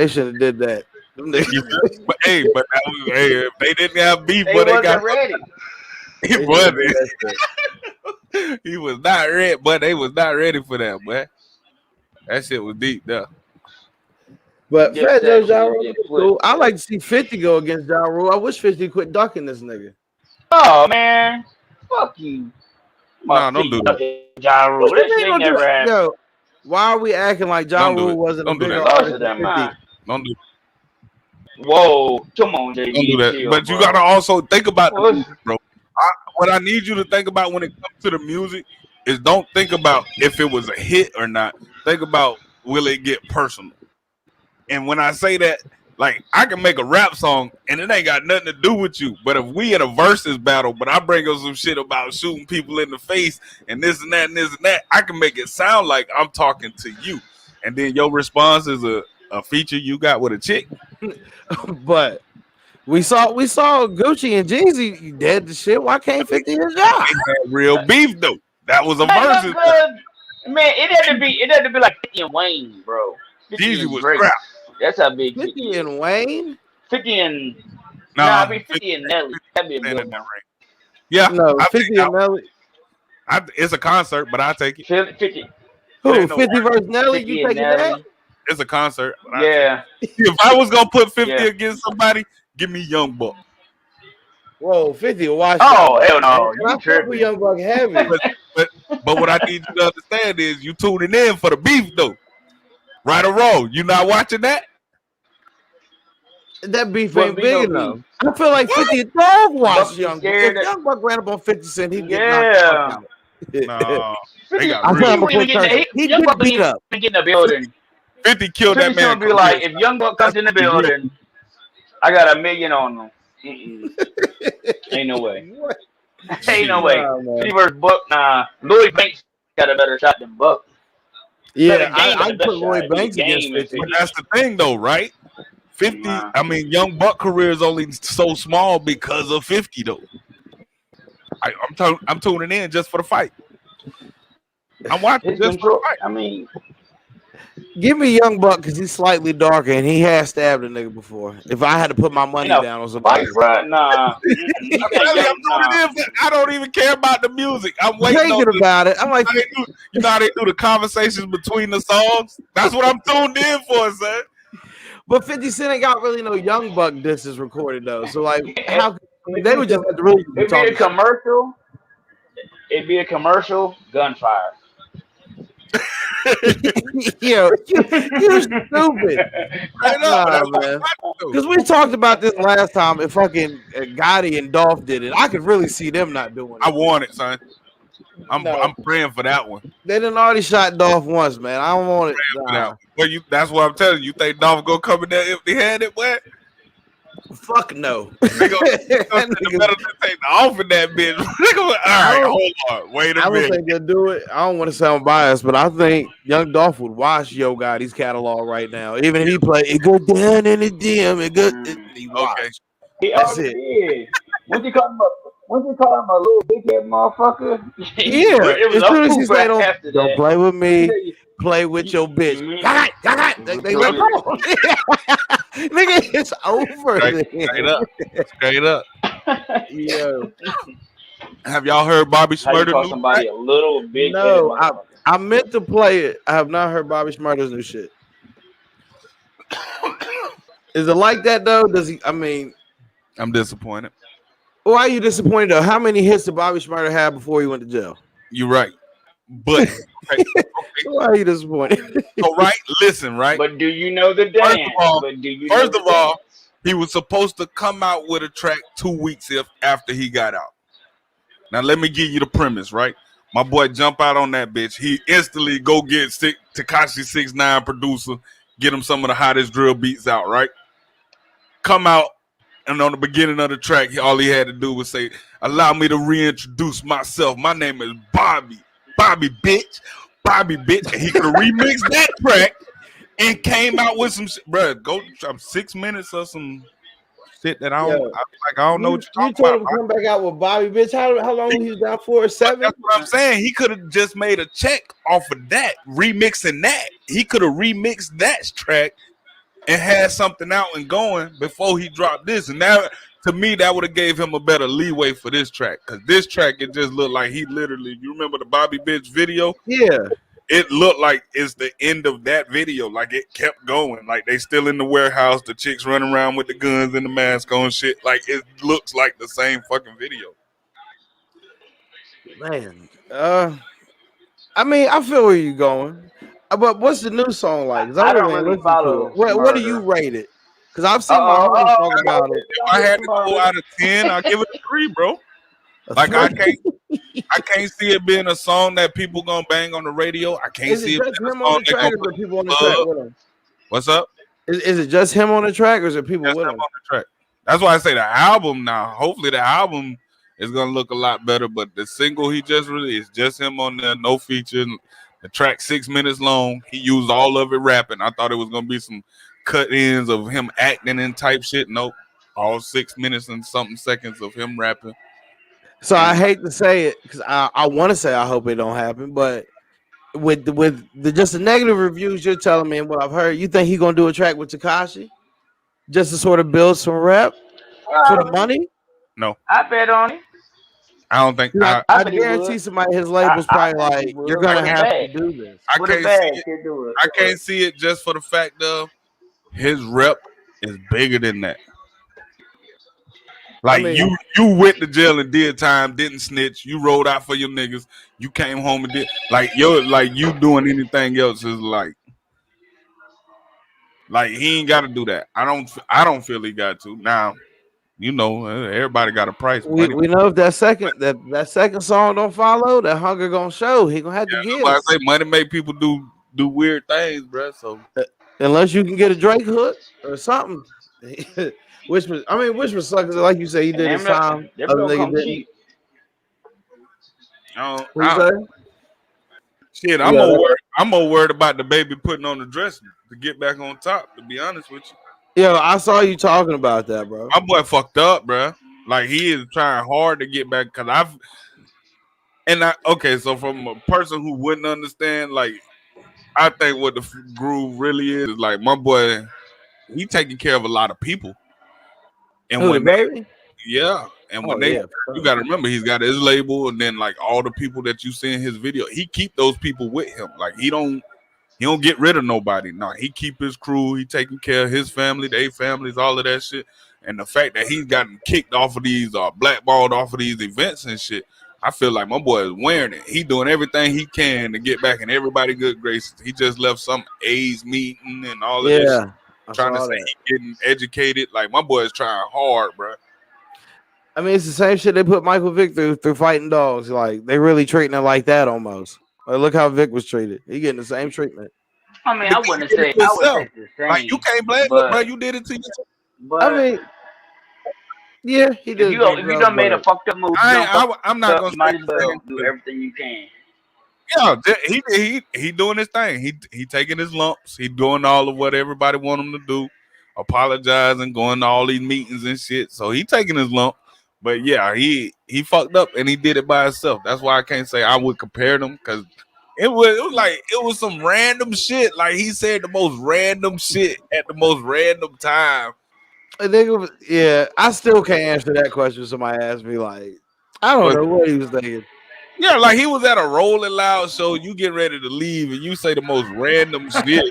should have did that. Them niggas- You feel? But that was if they didn't have beef, They but they got wasn't ready. he they was should've did that shit. he was not ready, but they was not ready for that, boy. That shit was deep there. But Fat Joe, Dipset Ja couldn't Rule, get is put. cool. I like to see 50 go against Ja Rule. I wish 50 quit ducking this nigga. Oh man, fuck you. Nah, don't do that. Ja Rule. What you That mean shit ain't don't do never that? happened. Yo, why are we acting like Ja Don't do Rule it. wasn't a Don't do bigger that. Lost artist of than that 50? mind. Don't do Whoa, come on, don't do JD, that. chill, But you bro. gotta also think about the What? music, bro. What I need you to think about when it comes to the music is don't think about if it was a hit or not. Think about will it get personal. And when I say that, like I can make a rap song and it ain't got nothing to do with you. But if we in a versus battle, but I bring up some shit about shooting people in the face and this and that and this and that, I can make it sound like I'm talking to you. And then your response is a feature you got with a chick. But we saw Gucci and Jeezy dead to shit. Why can't 50 his job? They had real beef though. That was a Man, versus. man, it had to be like 50 and Wayne, bro. 50 Jeezy and was Drake. crap. That's how big 50 50 is. and Wayne? 50 and Nah, I mean 50 and Nelly. That'd be a in good that one. range. Yeah, No, I 50 and Nelly. it's a concert, but I take it. 50, It Who? ain't no 50 versus Nelly? 50 You and taking that? Nelly. It's a concert, but I take Yeah, it. If I was gonna put 50 yeah. against somebody, give me Young Buck. Whoa, 50 will watch Oh that. hell no, And I you fuck with tripping? Young Buck heavy. But what I need you to understand is you tuning in for the beef though. Right or wrong. You not watching that? That beef Wouldn't ain't be big no enough. beef. I feel like 50 dog watch Buck be Young Buck. scared. If Young Buck ran up on 50 Cent, he'd get knocked the fuck Yeah, out. No, they 50, got I said real. I'm 50 gonna wouldn't put even get Curtis. in He Young get Buck beat wouldn't up. even get in the building. 50 killed that 50 man Cent would be career. like, if Young Buck That's comes in the what he real. building, I got $1 million on him. Mm-mm. Ain't no way. What? Ain't no Shit. way. Nah, man. 50 versus Buck, nah. Lloyd Banks got a better shot than Buck. Better Yeah, game, but I the put best shot. Lloyd If you Banks get against game in 50. But 50, that's the thing, though, right? 50. nah. I mean, Young Buck career is only so small because of 50, though. I'm tuning in just for the fight. I'm watching His just for the control, fight. I mean, Give me Young Buck because he's slightly darker and he has stabbed a nigga before. If I had to put my in money a down on somebody, fight, bro, nah. Mm-mm. I I'm think telling you, Young, I'm nah. tuning in. I don't even care about the music. I'm waiting on thinking the. about it, I'm like, You know how they do the conversations between the songs? That's what I'm tuned in for, son. but 50 Cent ain't got really no Young Buck disses recorded though. So like, If, how if they you would just have to really be it'd be a talking shit. commercial, it'd be a commercial, gunfire. You stupid. Straight up, but Nah, that's what man. I'm watching, Because we talked about this last time. If fucking Gotti and Dolph did it, I could really see them not doing I it. want it, son. No, I'm praying for that one. they done already shot Dolph once, man. I don't want it. For that Nah, one. Well, that's what I'm telling you. You think Dolph gonna come in there empty handed, boy? fuck no. They gonna That send the nigga- metal detector off in that bitch. They gonna, all I right, don't, hold on. Wait a I don't minute. think they'll do it. I don't want to sound biased, but I think Young Dolph would watch Yo Gotti's catalog right now. Even if he play it go down in the DM, he Okay. watch. He That's already it. did. Once you call him a little big head motherfucker, Yeah. it was As soon as he over say after don't that. play with He me, said, play with your bitch. They like, "You- come on. Nigga, it's over Straight then. up. Straight up. Yo. Have y'all heard Bobby How you Shmurda call new track? somebody a little big headed No, motherfucker? I meant to play it. I have not heard Bobby Shmurda's new shit. Is it like that though? Does he? I mean, I'm disappointed. why are you disappointed though? How many hits did Bobby Shmurda have before he went to jail? You're right. But okay, Why are you disappointed? so right, listen, right. But do you know the First of dance? all, But do you know first the of all, dance? he was supposed to come out with a track 2 weeks after he got out. Now let me give you the premise, right? My boy jump out on that bitch. He instantly go get Tekashi 6ix9ine producer, get him some of the hottest drill beats out, right? Come out, and on the beginning of the track, all he had to do was say, "Allow me to reintroduce myself. My name is Bobby. Bobby bitch. Bobby bitch." And he could have remixed that track and came out with some shit. Bruh, go 6 minutes of some shit that Yeah. I don't know what you're You talking told about. him to come back out with Bobby, bitch. How long he was down for? 7? That's what I'm saying. He could have just made a check off of that, remixing that. He could have remixed that track and had something out and going before he dropped this. And that, to me, that would have gave him a better leeway for this track. Because this track, it just looked like he literally, you remember the Bobby Bitch video? Yeah. It looked like it's the end of that video. Like it kept going. Like they still in the warehouse. The chicks running around with the guns and the mask on shit. Like it looks like the same fucking video. Man. I mean, I feel where you're going. But what's the new song like? Because I I don't really ain't really listened to follow it. What do you Smurder. rate it? Because I've seen my homie talk about it. If I had to go out of 10, I'll give it a 3, bro. A Like 3? I can't see it being a song that people gonna bang on the radio. I can't Is see it it just being a him on song the they track, gonna or put is there people on the in the track club. with him? What's up? Is it just him on the track, or is there people Just with him him? on the track. That's why I say the album now. Hopefully the album is gonna look a lot better. But the single he just released, just him on there, no feature. The track 6 minutes long. He used all of it rapping. I thought it was gonna be some cut ins of him acting and type shit. Nope. All 6 minutes and something seconds of him rapping. So I And hate to say it because I want to say I hope it don't happen, but with just the negative reviews you're telling me and what I've heard, you think he gonna do a track with Takashi just to sort of build some rep for the money? no, I bet on it. I don't think I I bet he guarantee would. somebody at his label's I probably bet he like, you're would gonna with a have to bag. do this. I With a can't see bag, it. he'll do it. I can't see it just for the fact of his rep is bigger than that. I Like mean, you went to jail and did time, didn't snitch. You rolled out for your niggas. You came home and did like you doing anything else is like he ain't got to do that. I don't feel he got to now. You know, everybody got a price. We Money. we know if that second song don't follow, that hunger gonna show. He gonna have to That's why give. I say money make people do weird things, bro. So Unless you can get a Drake hook or something. Which was sucks. Like you say, he And did his time. them Other don't niggas come didn't. cheap. What you say? shit, Yeah, I'm more worried about the baby putting on the dress to get back on top. To be honest with you, yo, I saw you talking about that, bro. my boy fucked up, bro. Like he is trying hard to get back. Cause okay. So from a person who wouldn't understand, like I think what the groove really is like my boy. He taking care of a lot of people, and Who, the when they baby? yeah, and when Oh they yeah. you got to remember he's got his label, and then like all the people that you see in his video, he keep those people with him. Like he don't get rid of nobody. No, he keep his crew. He taking care of his family, their families, all of that shit. And the fact that he's gotten kicked off of these or blackballed off of these events and shit, I feel like my boy is wearing it. He doing everything he can to get back in everybody good graces. He just left some AIDS meeting and all of this shit, Yeah, I trying to saw say that. he getting educated. Like my boy is trying hard, bro. I mean, it's the same shit they put Michael Vick through fighting dogs. Like they really treating it like that almost. Like look how Vick was treated. He getting the same treatment. I mean, And again, you did it to I wouldn't say yourself. it's the Like you same, can't blame. Look, bro, but you did it to yourself. I but mean, yeah, he did it to if you himself, done made a but fucked up move, you done fucked I'm not up, gonna you say might as well do himself. everything you can. Yeah, he doing his thing. He taking his lumps. He doing all of what everybody want him to do, apologizing, going to all these meetings and shit. So he taking his lump. But yeah, he fucked up and he did it by himself. That's why I can't say I would compare them because it was some random shit. Like he said the most random shit at the most random time. I think it was, yeah, I still can't answer that question. Somebody asked me, like, I don't But know what he was thinking. yeah, like he was at a Rolling Loud show. You get ready to leave and you say the most random shit.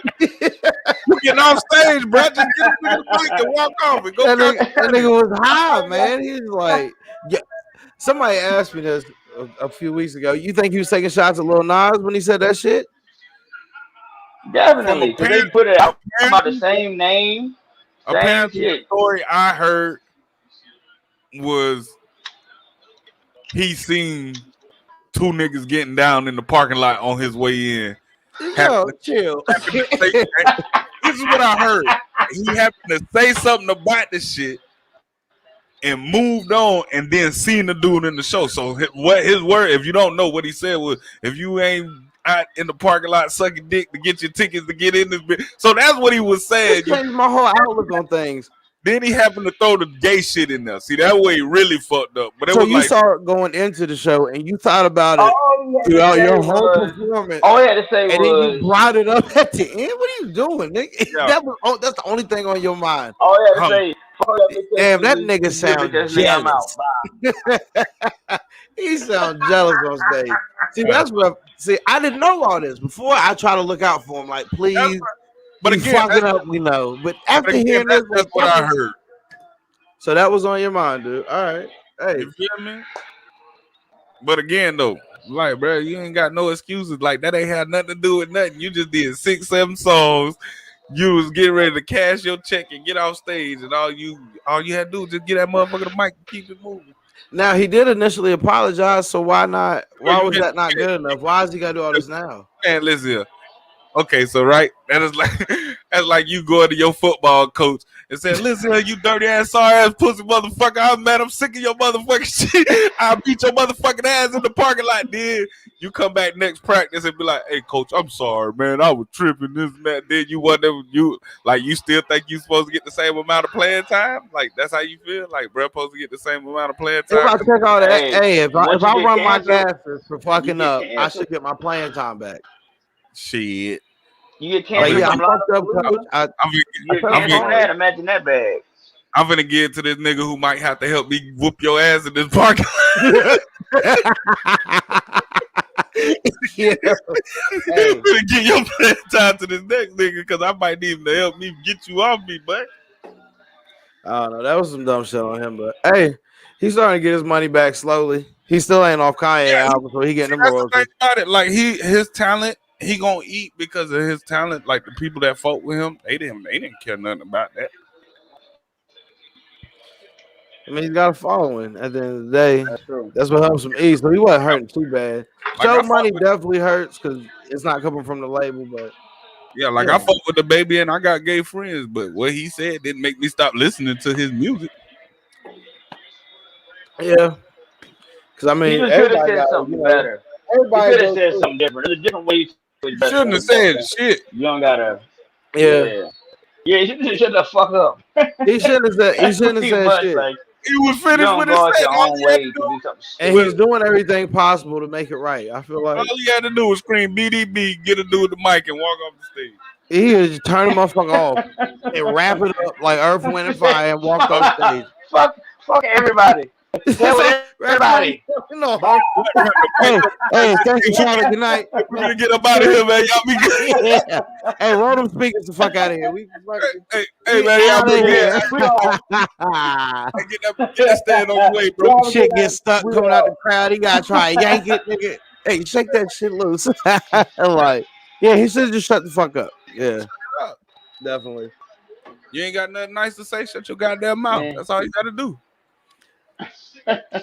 You getting off stage, bro. Just get up in the mic and walk off and go count That your money. nigga was high, man. He was like, yeah. Somebody asked me this a few weeks ago. You think he was taking shots at Lil Nas when he said that shit? From Definitely, because they put it out about the apparently, same name, same apparently the shit. story I heard was he seen two niggas getting down in the parking lot on his way in. Yo, chill. Happened to say, this is what I heard. He happened to say something about the shit and moved on and then seen the dude in the show. So what his word, if you don't know what he said was, if you ain't out in the parking lot sucking dick to get your tickets to get in this bit. So that's what he was saying. This changed my whole outlook on things. Then he happened to throw the gay shit in there. See, that way he really fucked up. But it So was you like, saw it going into the show and you thought about it All you had to throughout say your whole was, performance. all you had to say And then you was, brought it up at the end. What are you doing, nigga? yeah, That's the only thing on your mind. all you had to huh, say, fuck that bitch ass Damn, that nigga, nigga you good bitch sound ass nigga, I'm out. jealous. Bye. He sound jealous on stage. See, that's what. See, I didn't know all this before. I try to look out for him. Like, please, but he's again, fucking up. We know. But after hearing this, that's like, what I heard. so that was on your mind, dude. All right, hey, You feel me? But again, though, like, bro, you ain't got no excuses. Like that ain't had nothing to do with nothing. You just did 6, 7 songs. You was getting ready to cash your check and get off stage, and all you had to do was just get that motherfucker the mic and keep it moving. now he did initially apologize. So why not? Why You was that not good enough? Why is he got to do all this now? man, listen here. Okay, so right, that is like that's like you going to your football coach and saying, "Listen, here, you dirty ass, sorry ass pussy motherfucker. I'm mad. I'm sick of your motherfucking shit. I'll beat your motherfucking ass in the parking lot." Then you come back next practice and be like, "Hey, coach, I'm sorry, man. I was tripping this and that." Then you wonder you still think you supposed to get the same amount of playing time? Like that's how you feel? Like bro supposed to get the same amount of playing If time? I check all that, Hey, hey, if once I you get run my canceled, gases for you fucking get up, I canceled. should get my playing time back. Shit. You get I'm Like, finna canceled yeah, I from fucked up, coach. Lollapalooza. I You get said I'm canceled from sorry. that. Imagine that bag. I'm finna get to this nigga who might have to help me whoop your ass in this parking Yeah. Hey, get your plan time to this next nigga because I might need him to help me get you off me, but I don't know. That was some dumb shit on him, but hey, he's starting to get his money back slowly. He still ain't off Kanye yeah, album, so he getting them that's the thing royalties. about it. Like his talent, he gonna eat because of his talent. Like the people that fought with him, they didn't care nothing about that. I mean, he's got a following. At the end of the day, That's true. that's what helps him eat. So he wasn't hurting too bad. Like I Show fuck money with, definitely hurts because it's not coming from the label, but yeah, like I yeah, fuck with the baby, and I got gay friends, but what he said didn't make me stop listening to his music. yeah. Because I He mean, just could have everybody said got something it. better. He Everybody could have goes said through something different. There's a different way to say He better shouldn't have than that. said shit. You don't gotta. it. Yeah, Yeah. Yeah, you should just shut the fuck up. he shouldn't have said. He That's shouldn't have pretty said much shit. like He was you finished don't with his go out set. your own way to do something And stupid. he's doing everything possible to make it right. I feel like All he had to do was scream BDB, get a dude with the mic, and walk off the stage. he just turn the motherfucker off and wrap it up like Earth, Wind, and Fire and walked off stage. Fuck everybody. Hell with That's what he everybody. no. Turn the mic Hey, up. hey, thank you, Charlotte. Good night. We're gonna get up out of here, man. Y'all be good. Yeah. Hey, roll them speakers the fuck out of here. We fucking Hey, man, y'all out be of good. here. We all Hey, get that stand on the way, bro. Shit gets stuck coming out the crowd. He gotta try and yank it, nigga. Hey, shake that shit loose. Like, yeah, he should just shut the fuck up. Yeah, definitely. You ain't got nothing nice to say. Shut your goddamn mouth. man. That's all you got to do.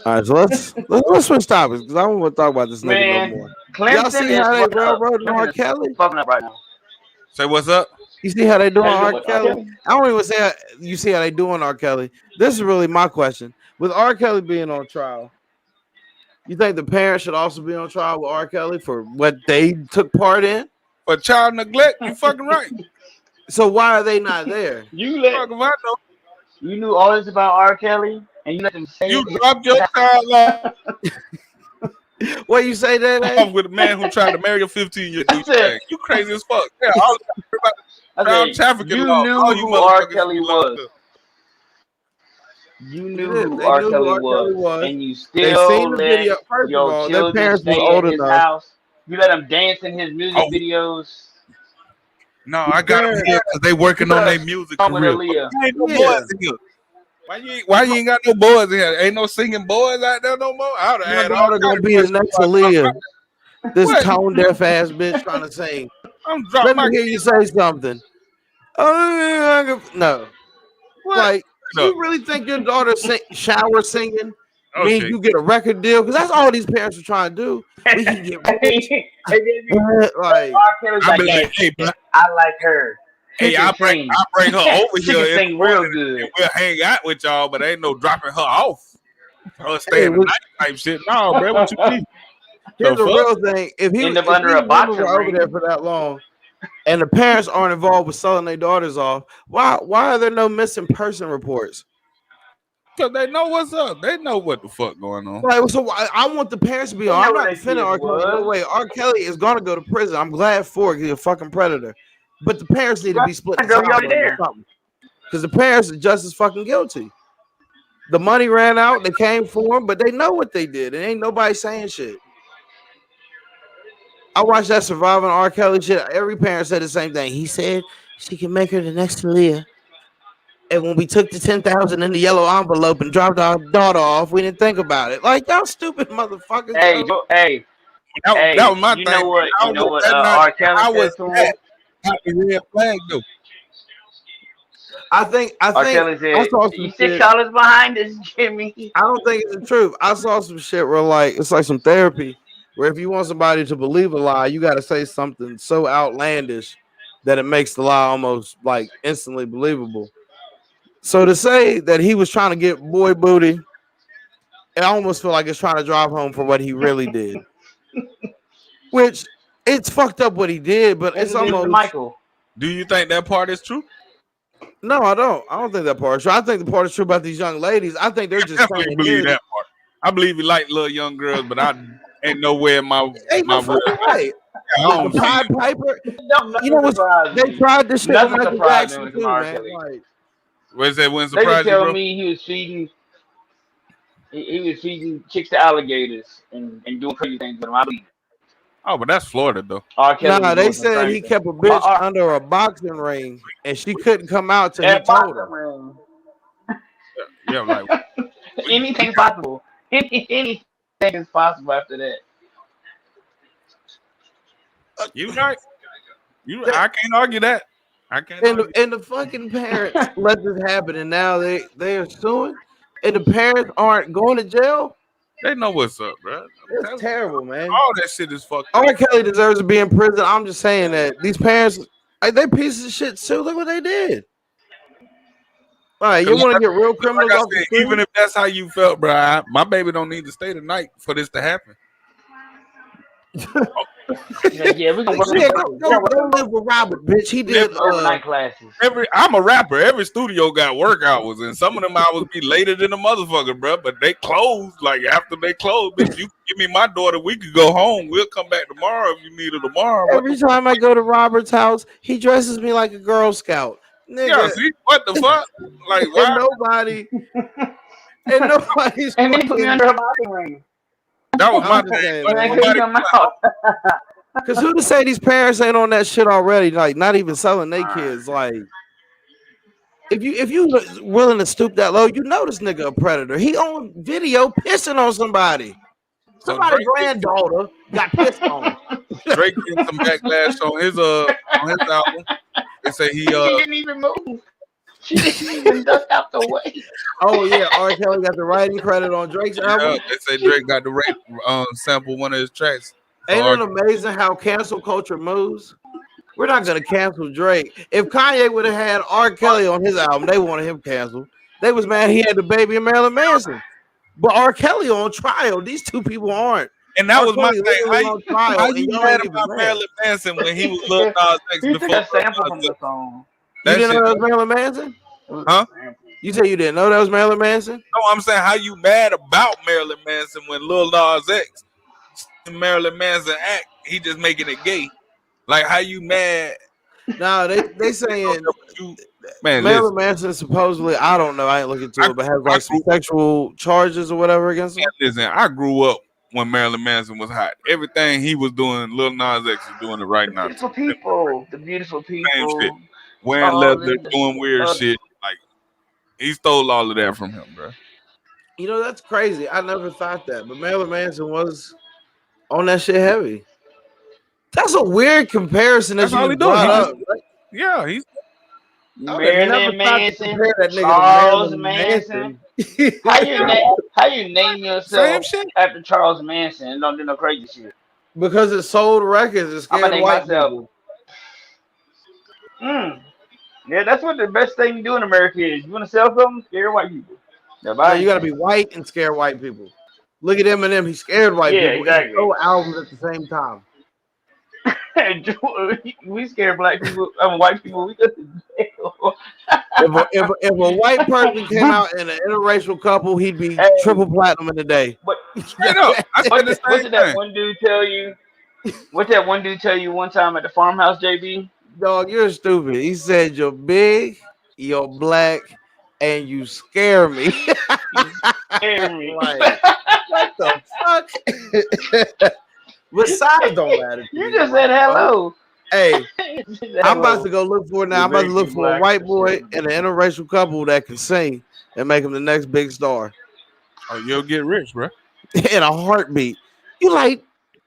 All right, so let's switch topics because I don't want to talk about this nigga no Man, more. Y'all Clemson see is how they fucking up. railroading R. Clemson is Kelly? fucking up right now. Say what's up. You see how they doing How you R. doing, R. Kelly? Kelly? I don't even say you see how they doing R. Kelly. This is really my question. With R. Kelly being on trial, you think the parents should also be on trial with R. Kelly for what they took part in? For child neglect, you fucking right. So why are they not there? Fuck if I know. You knew all this about R. Kelly and you let them say You it. dropped your child off What you say that? with a man who tried to marry a 15-year I said, douchebag. You crazy as fuck. Yeah, all about I child said, trafficking you law. knew All you who R. motherfuckers should Kelly be locked was. up. You They knew did. who They R. knew who Kelly R. Kelly was, was. and you They seen still the let video. First of your all, their children parents was stay at old his enough. house. You let them dance in his music Oh, videos. no, The I got them parents, here because they You working on got their a music song with career. Aaliyah. Why ain't no yeah. boys in here? Why you ain't got no boys in here? Ain't no singing boys out there no more? I would have Your had all daughter kind gonna of be the questions next before I dropped Aaliyah. This what? tone deaf ass bitch trying to sing. I'm drop Let me my hear you kids say something. No, what? like No. you really think your daughter shower singing means Okay. you get a record deal? Because that's all these parents are trying to do. We can get rich. Like R. Kelly's I like, be yeah, like, hey, bro, I like her. She hey, can I sing. bring her over She here can in the sing real morning good. and we'll hang out with y'all, but ain't no dropping her off. Her hey, staying the night type shit. No, bro, what you mean? The here's the fuck? real thing. End up If under these a women boxing were over there ring. for that long and the parents aren't involved with selling their daughters off, why are there no missing person reports? Cause they know what's up. They know what the fuck going on. Like, so I want the parents to be They on. know I'm where not their defending kids R. Kelly. No was. way. R. Kelly is gonna go to prison. I'm glad for it. He's a fucking predator. But the parents need to Right, be split the girl, you child already money or there. something. Because the parents are just as fucking guilty. The money ran out. They came for him, but they know what they did. And ain't nobody saying shit. I watched that Surviving R. Kelly shit. Every parent said the same thing. He said she can make her the next Leah. And when we took the 10,000 in the yellow envelope and dropped our daughter off, we didn't think about it. Like y'all stupid motherfuckers, Hey, bro. That was my you thing. know what? I You don't know know what? that not. R. Kelly How was said to him. that not the red flag though? I think R. Kelly I said, saw "You some shit. $6 behind us, Jimmy." I don't think it's the truth. I saw some shit where like it's like some therapy where if you want somebody to believe a lie, you got to say something so outlandish that it makes the lie almost like instantly believable. So to say that he was trying to get boy booty, I almost feel like it's trying to drive home for what he really did. Which it's fucked up what he did, but And it's he did it to almost Michael. Do you think that part is true? no, I don't. I don't think that part is true. I think the part is true about these young ladies. I think they're I just trying definitely to believe hear that part. I believe he like little young girls, but I ain't nowhere in ain't no my real fucking life. way. I The don't see Pied it. Piper, Don't you know nothing what? surprise They me. tried this shit with Nothing Michael surprised me Jackson with too, R. man. Kelly. Like, Where's that wouldn't They just surprise you, tell bro? me he was feeding chicks to alligators and doing crazy things with them. I believe Oh, but that's Florida though. R. Kelly was nah, they doing some said he crazy. kept a bitch under a boxing ring and she couldn't come out till he At told boxing her. ring, Yeah, like anything's possible. Anything is possible after that. you right. I can't argue that. I can't And argue. the fucking parents let this happen, and now they are suing. and the parents aren't going to jail. They know what's up, bro. I'm It's telling you, terrible, man. all that shit is fucked up. R. Kelly deserves to be in prison. I'm just saying that these parents, like, they pieces of shit too. Look what they did. All right, you Cause want to get real like criminals I off the said, even street? if that's how you felt, bro, my baby don't need to stay the night for this to happen. Yeah, we're gonna work Yeah, them. go live with Robert, bitch. He did. Some overnight classes. I'm a rapper. Every studio got work hours, and some of them hours be later than a motherfucker, bro. But they close. Like after they close, bitch, you give me my daughter, we could go home. We'll come back tomorrow if you need her tomorrow. What Every time I go to Robert's house, he dresses me like a Girl Scout, yeah, nigga. see what the fuck? Like And why? nobody's And then put me fucking. under her body ring. That was my I'm just thing. saying, But And I man. couldn't nobody, come out. Because who to say these parents ain't on that shit already? Like, not even selling their kids. Like, if you willing to stoop that low, you know this nigga a predator. He on video pissing on somebody. so Somebody's granddaughter got pissed on. Drake getting some backlash on his album. They say he She didn't even move. She didn't even duck out the way. Oh yeah, R. Kelly got the writing credit on Drake's album. they say Drake got the rate sample one of his tracks. So Ain't it amazing how cancel culture moves? We're not gonna cancel Drake. If Kanye would have had R. Kelly on his album, they wanted him canceled. They was mad he had the baby in Marilyn Manson. But R. Kelly on trial. These two people aren't. and that R. was my Kelly thing. literally on trial, How and you y'all mad ain't even about mad. Marilyn Manson when he was Lil Nas X He before took a Lil sample Nas from X? the song. You That didn't know shit, that was Marilyn Manson? It was huh? a sample. You said you didn't know that was Marilyn Manson? No, I'm saying how you mad about Marilyn Manson when Lil Nas X Marilyn Manson act, he just making it gay. Like how you mad? No, they saying Man, Marilyn listen, Manson supposedly, I don't know, I ain't looking into I, it, but has I like some grew sexual charges or whatever against him. listen, I grew up when Marilyn Manson was hot. Everything he was doing, Lil Nas X is doing it right The now. beautiful people. The beautiful Same shit. people. Wearing All leather, the doing weird other. shit. Like he stole all of that from him, bro. You know, that's crazy. I never thought that, but Marilyn Manson was on that shit heavy. That's a weird comparison that That's you all he just do. brought He just up. Right? he's I would have never Marilyn thought to Manson, compare that nigga to Charles Marilyn Manson. Manson. How you name same yourself shit. after Charles Manson and don't do no crazy shit? Because it sold records and I'm gonna scared name white myself. people. Yeah, that's what the best thing to do in America is. You want to sell something? Scare white people. They're No, you buying got to shit. be white and scare white people. Look at Eminem. He scared white Yeah, people and exactly. sold albums at the same time. We scare black people. I mean, white people. We go to jail. If a white person came out in an interracial couple, he'd be Hey, triple platinum in a day. but Straight up. I said the what same did that thing. one dude tell you? What that one dude tell you one time at the farmhouse, JB? Dog, you're stupid. He said you're big, you're black, and you scare me. You scare me. Like, what the fuck? But size don't matter to You me, just bro. said hello. Hey, You just said I'm about hello. to go look for it now. You're I'm about to big, look you for a black, white you boy scare me. and an interracial couple that can sing and make him the next big star Oh, you'll get rich, bro. in a heartbeat. You like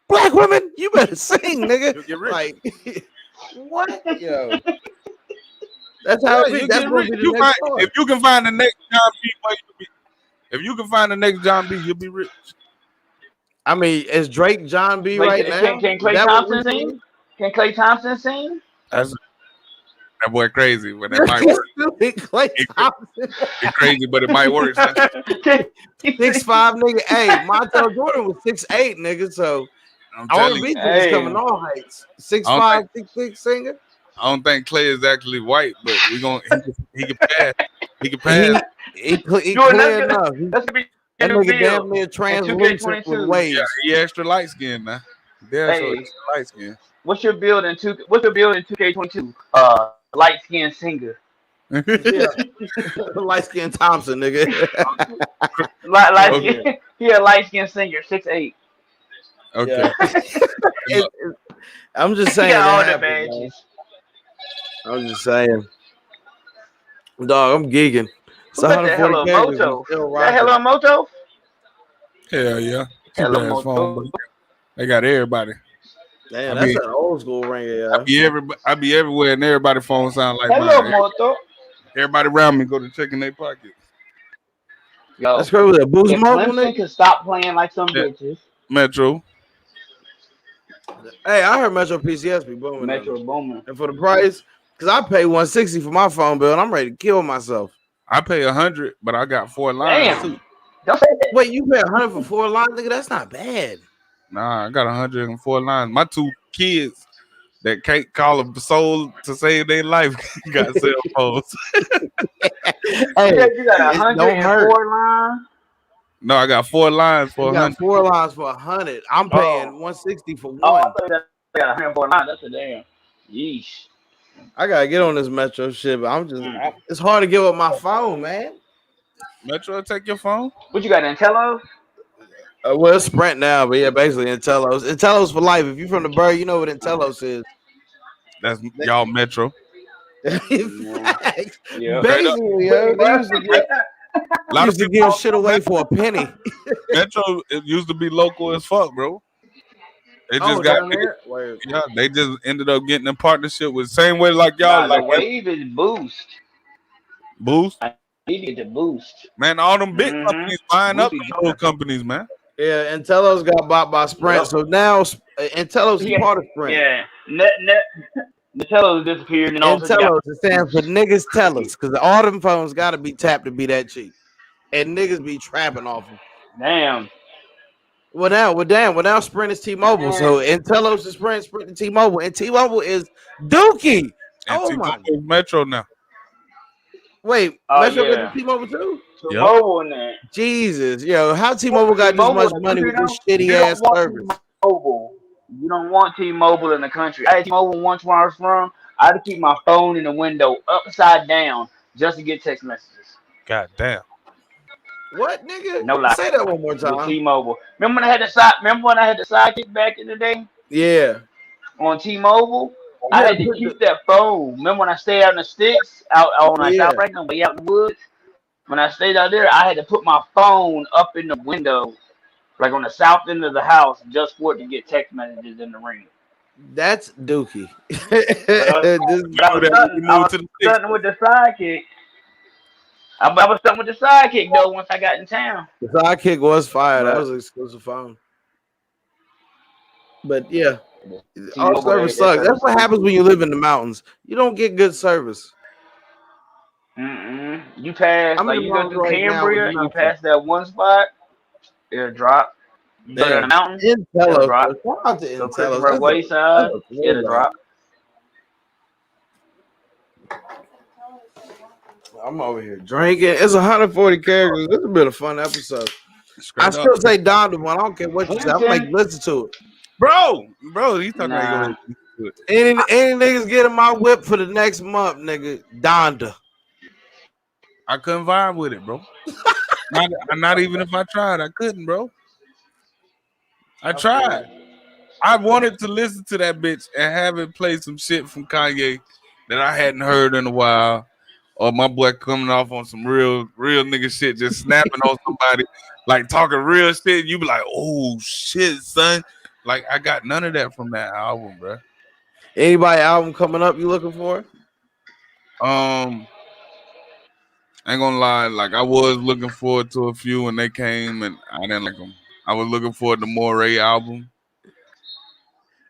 black women? You better sing, nigga. You'll get rich. Like, what? Yo, that's how Yeah, it be. you That's get gonna rich. be the next star. If you can find the next John B, you'll be. If you can find the next John B, you'll be rich. I mean, is Drake John B Wait, right now? can Is Clay that what Thompson we're sing? saying? Can Clay Thompson sing? That's that boy crazy, but that You're might work. stupid, Clay It, Thompson. it crazy, but it might work. Son. Can he sing? 6'5" nigga. Hey, Montel Jordan was 6'8", nigga. So I'm telling you, R&B niggas Hey, coming all heights. I don't think 6'5", 6'6" singer. I don't think Clay is actually white, but he can pass. He can He pass. he Jordan, clear enough. that's gonna be your That new nigga build damn near in translucent with 2K22. Yeah, waves. he extra light skinned now. Damn, so Hey, extra light skin. what's your build in 2K22? Light skinned singer. Yeah, light skinned Thompson, nigga. Light Oh Okay. yeah, skin. He a light skinned singer, 6'8". Okay. I'm just He saying got it all the happened, man. badges. I'm just saying, dog. I'm geeking. It's Who got that 140 Hello characters. We Moto? still That rocking. Hello Moto? Hell yeah. Cheap Hello ass phone, Moto. but they got everybody. Damn, I that's be an old school ringer, I yeah. be I be everywhere and everybody phone sound like Hello mine. Moto. Everybody around me go to check in their pocket. That's Yo, crazy. A Boost if Mobile, Clemson nigga. could stop playing like some Yeah, bitches, Metro. Hey, I heard Metro PCS be booming on it. Metro Boomin. And for the price, because I pay 160 for my phone bill and I'm ready to kill myself. I pay 100, but I got 4 lines too. Damn. Don't say that. Wait, you pay 100 for 4 lines, nigga? That's not bad. Nah, I got 104 lines. My 2 kids that can't call a soul to save their life got cell phones. You Hey, said you got it don't hurt. 104 lines. No, I got 4 lines You for got 100. 4 lines for 100. I'm Oh, paying 160 for oh, I one. thought you got 104 lines. That's a damn. Yeesh. I gotta get on this Metro shit, but Mm. it's hard to get with my phone, man. Metro, take your phone. What you got, Intello? Well, it's Sprint now, but yeah, basically Intellos. Intellos for life. If you're from the Bird, you know what Intellos is. That's y'all Metro. Yeah. Facts. Yep. Straight up. Basically, Pretty yo, they much. A lot of used to people give don't shit know away for a penny. Metro. It used to be local as fuck, bro. It just Oh, got down big. there. Word. Yeah, they just ended up getting in partnership with same way like y'all, Nah, the like in wave is boost. Boost. I need to get the boost. Man, all them big Mm-hmm. companies buying up Boost be the little jumping. companies, man. Yeah, Intellos got bought by Sprint, Yep. so now Intellos is Yeah. part of Sprint. Yeah. Intello disappeared, and all of a sudden you got Intellos, it stands for boost. niggas tell us, because all them phones got to be tapped to be that cheap, and niggas be trapping off them. Damn. Well now Sprint is T-Mobile, so Intellos is Sprint, Sprint to T-Mobile, and T-Mobile is Dookie. And Oh T-Mobile my! is Metro now. Wait, Oh Metro got the yeah. T-Mobile too? Yep. T-Mobile in there. Jesus, yo, how T-Mobile got this T-Mobile much in the money country with this though. shitty You don't ass want service? T-Mobile. You don't want T-Mobile in the country. I had T-Mobile once where I was from. I had to keep my phone in the window upside down just to get text messages. God damn. What, nigga? No lie. Say that one more With time. T-Mobile. Remember when I had the side? Remember when I had the sidekick back in the day Yeah, on T-Mobile? you I had to had to put the keep that phone. Remember when I stayed out in the sticks, out on like South yeah. Franklin, way out in the woods? When I stayed out there, I had to put my phone up in the window, like on the south end of the house, just for it to get text messages in the ring. That's Dookie. But I was, This You but I do was that when stunting. you I move was to the sticks. stunting with the sidekick. I was stunting with the sidekick though. Once I got in town. the sidekick was fire. That But was an exclusive phone. But yeah, our T-Mobile, service that sucks. That's service what is. happens when you live in the mountains. You don't get good service. You pass I'm in like the you go mountains through right now with Cambria and you nothing. pass that one spot, it'll drop. You go down the Damn. mountain, it'll Intellos. drop. Shout out to Go Intellos. Christopher That's Wayside, a it'll throwback. drop. I'm over here drinking. It's 140 characters. This has been a fun episode. I Straight up. still say Donda one. I don't care what you say. I'm gonna make you listen to it. Bro, he's talking about Nah. go listen to it. Any niggas getting my whip for the next month, nigga? Donda. I couldn't vibe with it, bro. Not even if I tried, I couldn't, bro. I I feel tried. you. I wanted to listen to that bitch and have it play some shit from Kanye that I hadn't heard in a while. Or my boy coming off on some real nigga shit, just snapping on somebody, like talking real shit. You be like, oh shit, son. Like I got none of that from that album, bro. Anybody album coming up you looking for? I ain't gonna lie, like I was looking forward to a few when they came and I didn't like them. I was looking forward to Moray album.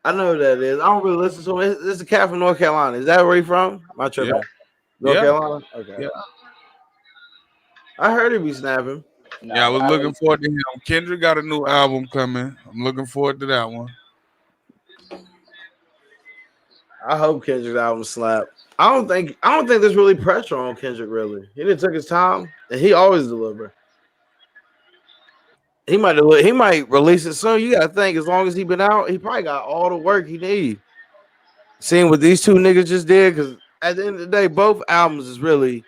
I know who that is. I don't really listen to him. This is a cat from North Carolina. Is that where he from? My Yeah, tripping. North yeah, Carolina? Okay. yeah. I heard he be snapping. Yeah, I Nah, was but looking forward to him. Kendrick got a new album coming. I'm looking forward to that one. I hope Kendrick's album slap. I don't think there's really pressure on Kendrick really. He didn't took his time and he always deliver. He might release it soon. You gotta think as long as he been out, he probably got all the work he need. Seeing what these two niggas just did, because at the end of the day, both albums is really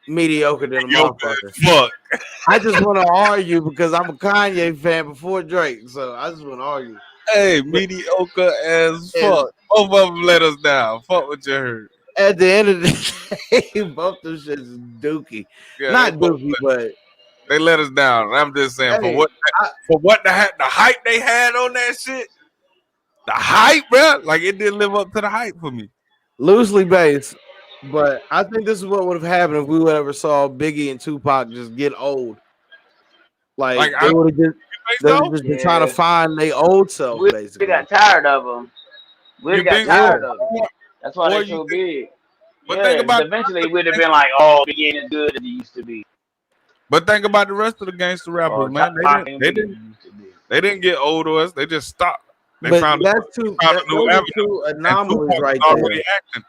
mediocre than a Yo, motherfucker. fuck. I just want to argue because I'm a Kanye fan before Drake, so I just want to argue. Hey, But mediocre as and fuck. Both of them let us down. Fuck what you heard. at the end of the day, both them shits is dookie. Yeah, Not dookie, but they let us down. I'm just saying hey, for what the hype they had on that shit. The hype, bro. Like it didn't live up to the hype for me. loosely based. But I think this is what would have happened if we would ever saw Biggie and Tupac just get old. Like I you think they would so? just been trying to Yeah, find their old self, we basically. got tired of them. We You got think Yeah, so? tired of them. That's why Or they you so think? big. But think Yeah, about the rest eventually of it would have the been like, oh, it ain't as good as it used to be. But think about the rest of the gangster rappers, Or man. Tupac ain't big as it used to be. They didn't get old to us. They just stopped. They but found a new those are avenue. two And anomalies Tupac was right already there. acting.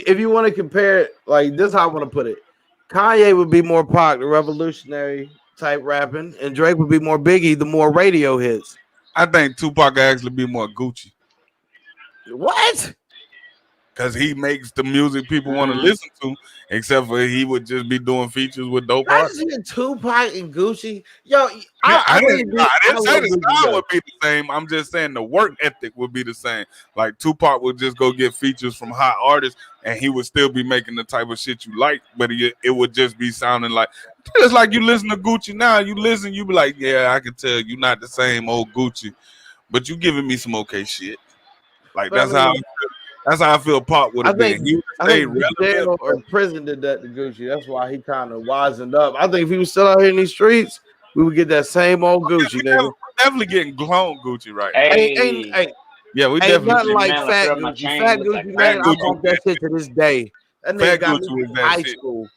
If you want to compare it, like this, is how I want to put it. Kanye would be more Pac, the revolutionary type rapping, and Drake would be more Biggie, the more radio hits. I think Tupac could actually be more Gucci. What? Because he makes the music people want to Mm. listen to, except for he would just be doing features with dope I artists. just hear Tupac and Gucci. Yo, Yeah, I really do. I I didn't say love the Gucci style though. would be the same. I'm just saying the work ethic would be the same. Like Tupac would just go get features from hot artists, and he would still be making the type of shit you like, but it would just be sounding like just like you listen to Gucci now. You listen, you be like, yeah, I can tell you not the same old Gucci, but you giving me some okay shit. Like But I mean, that's how I feel. Pop would have been. He would have I think stayed the relevant. jail or prison did that to Gucci. That's why he kind of wisened up. I think if he was still out here in these streets, we would get that same old Gucci, nigga. We're definitely getting clone Gucci right now. Hey, Yeah, we Ain't definitely nothing getting that like man, look Fat up my Gucci. chain Fat looks like Gucci, Fat man, crazy. I Gucci. bump that shit to this day. That nigga Fat got Gucci me was from that high shit. school.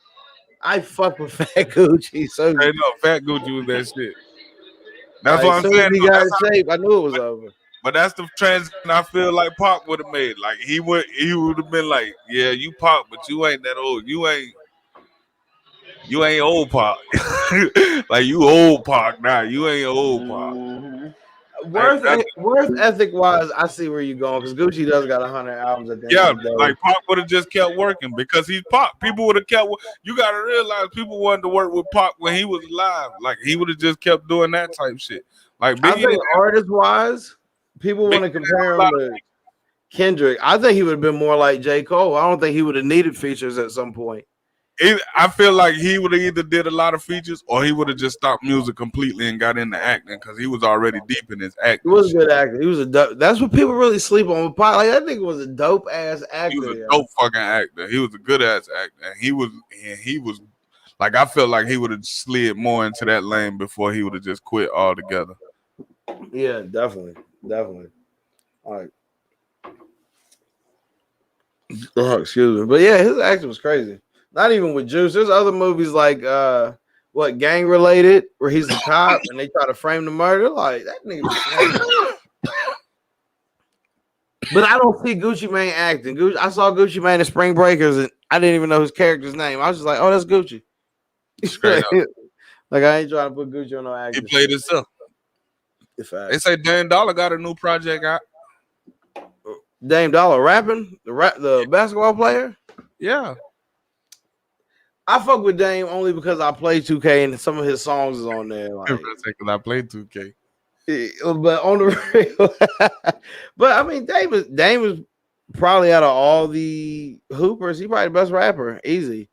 I fuck with Fat Gucci. So Straight up, Fat Gucci was that shit. That's like, what I'm soon as saying. he Though. got That's in shape, I knew it was over. but that's the transition I feel like Pop would have made. Like he would have been like, yeah, you Pop, but you ain't that old. You ain't old Pop. Like you old Pop now. You ain't old Pop. Hmm. Worth ethic wise, I see where you're going because Gucci does got 100 albums at the end Yeah, of the day. like Pop would have just kept working because he's Pop. People would have kept. You got to realize people wanted to work with Pop when he was alive. Like he would have just kept doing that type shit. Like I Biggie think didn't artist wise, people Biggie want to didn't have compare a him lot of to Kendrick. I think he would have been more like J. Cole. I don't think he would have needed features at some point. I feel like he would have either did a lot of features or he would have just stopped music completely and got into acting because he was already deep in his He acting was a shit. good actor. He was a dope. That's what people really sleep on with Pac. Like that nigga was a dope ass He was actor. a Yeah. dope fucking actor. He was a good ass actor. And he was like I felt like he would have slid more into that lane before he would have just quit altogether. Yeah, definitely. All right. Oh, excuse me. But yeah, his acting was crazy. Not even with Juice. There's other movies like what gang related where he's the cop and they try to frame the murder. Like that nigga be funny. But I don't see Gucci Mane acting. I saw Gucci Mane in Spring Breakers and I didn't even know his character's name. I was just like, oh, that's Gucci. Straight up. Like I ain't trying to put Gucci on no He acting. played himself. They say Dan Dollar got a new project out. Dame Dollar rapping, the basketball player. Yeah. I fuck with Dame only because I play 2K and some of his songs is on there. Like, Because I played 2K. but on the real, but I mean, Dame is probably out of all the hoopers, he probably the best rapper, easy.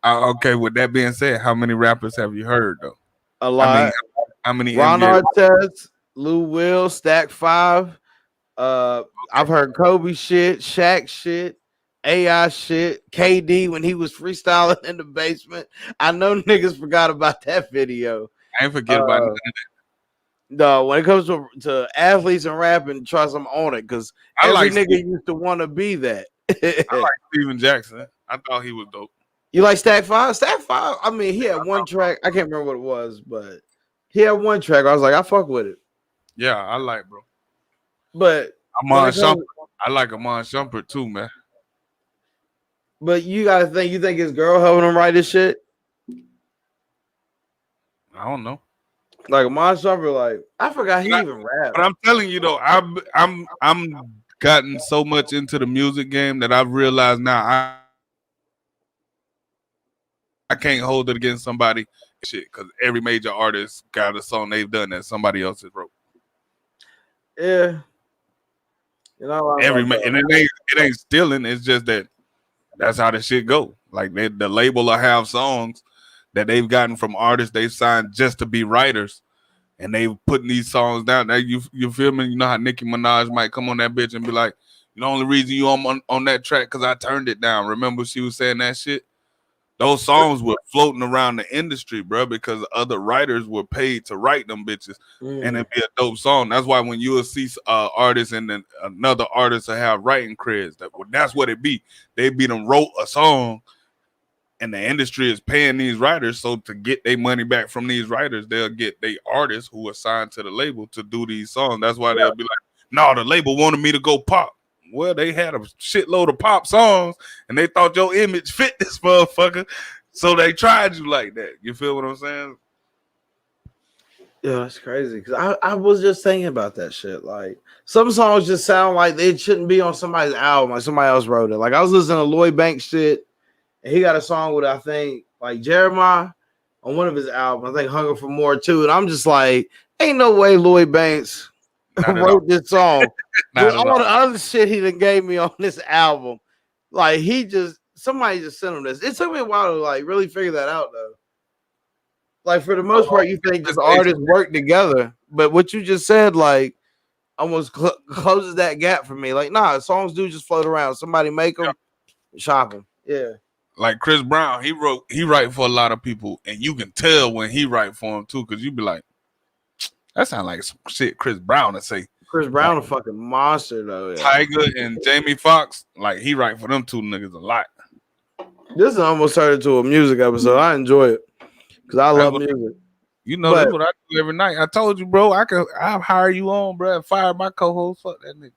Okay, with that being said, how many rappers have you heard though? A lot. I mean, how many Ron NBA? Artest, Lou Will, Stack 5. I've heard Kobe shit, Shaq shit, AI shit, KD when he was freestyling in the basement. I know niggas forgot about that video. I ain't forget about none of that. No, when it comes to athletes and rapping, trust I'm on it because every nigga used to want to be that. I like Steven Jackson. I thought he was dope. You like Stack 5? Stack 5, I mean, he had one track. I can't remember what it was, but he had one track. I was like, I fuck with it. Yeah, I like, bro. But Amon Shumpert. I like Amon Shumpert too, man. But you gotta think, you think his girl helping him write this shit? I don't know. Like Amon Shumpert, like I forgot he even rap. But I'm telling you though, I'm gotten so much into the music game that I've realized now I can't hold it against somebody shit because every major artist got a song they've done that somebody else has wrote. Yeah. You know, and it ain't stealing. It's just that's how the shit go. Like the label will have songs that they've gotten from artists they've signed just to be writers, and they putting these songs down. Now you feel me? You know how Nicki Minaj might come on that bitch and be like, the only reason you on that track because I turned it down. Remember she was saying that shit. those songs were floating around the industry, bro, because other writers were paid to write them bitches, and it'd be a dope song. That's why when you will see artists and then another artist will have writing creds, that's what it be. They be them wrote a song, and the industry is paying these writers, so to get their money back from these writers, they'll get they artists who are signed to the label to do these songs. That's why they'll be like, "No, the label wanted me to go pop." Well, they had a shitload of pop songs, and they thought your image fit this motherfucker, so they tried you like that. You feel what I'm saying? Yeah, that's crazy. Because I was just thinking about that shit. Like, some songs just sound like they shouldn't be on somebody's album. Like, somebody else wrote it. Like, I was listening to Lloyd Banks shit, and he got a song with, I think, like Jeremiah on one of his albums. I think Hunger for More too. And I'm just like, ain't no way Lloyd Banks wrote this song. With all the other shit he done gave me on this album. Like, somebody just sent him this. It took me a while to like really figure that out though. Like, for the most part, you think just artists work together, but what you just said, like, almost closes that gap for me. Like, nah, songs do just float around. Somebody make them, shop them. Yeah. Like Chris Brown, he write for a lot of people, and you can tell when he write for them too, because you be like, that sound like some shit Chris Brown to say. Chris Brown a fucking monster though. Yeah. Tiger and Jamie Foxx, like he write for them two niggas a lot. This almost turned into a music episode. I enjoy it because I love music. You know, that's what I do every night. I told you, bro, I'll hire you on, bro, and fire my co-host. Fuck that nigga.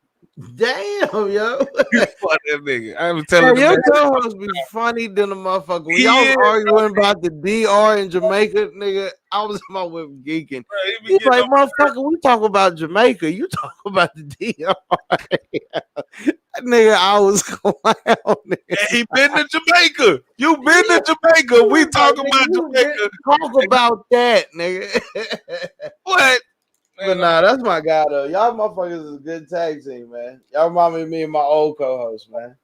Damn, yo. Fuck that nigga. I was telling your co-host be funny than a motherfucker. When y'all was arguing about the DR in Jamaica, nigga, I was in my whip geeking. He's like, motherfucker, we talk about Jamaica. You talk about the DR. Nigga, I was clowning. He been to Jamaica. You been to Jamaica. We talk about Jamaica. Talk about that, nigga. What? But nah, that's my guy though. Y'all motherfuckers is a good tag team, man. Y'all remind me of me and my old co-host, man.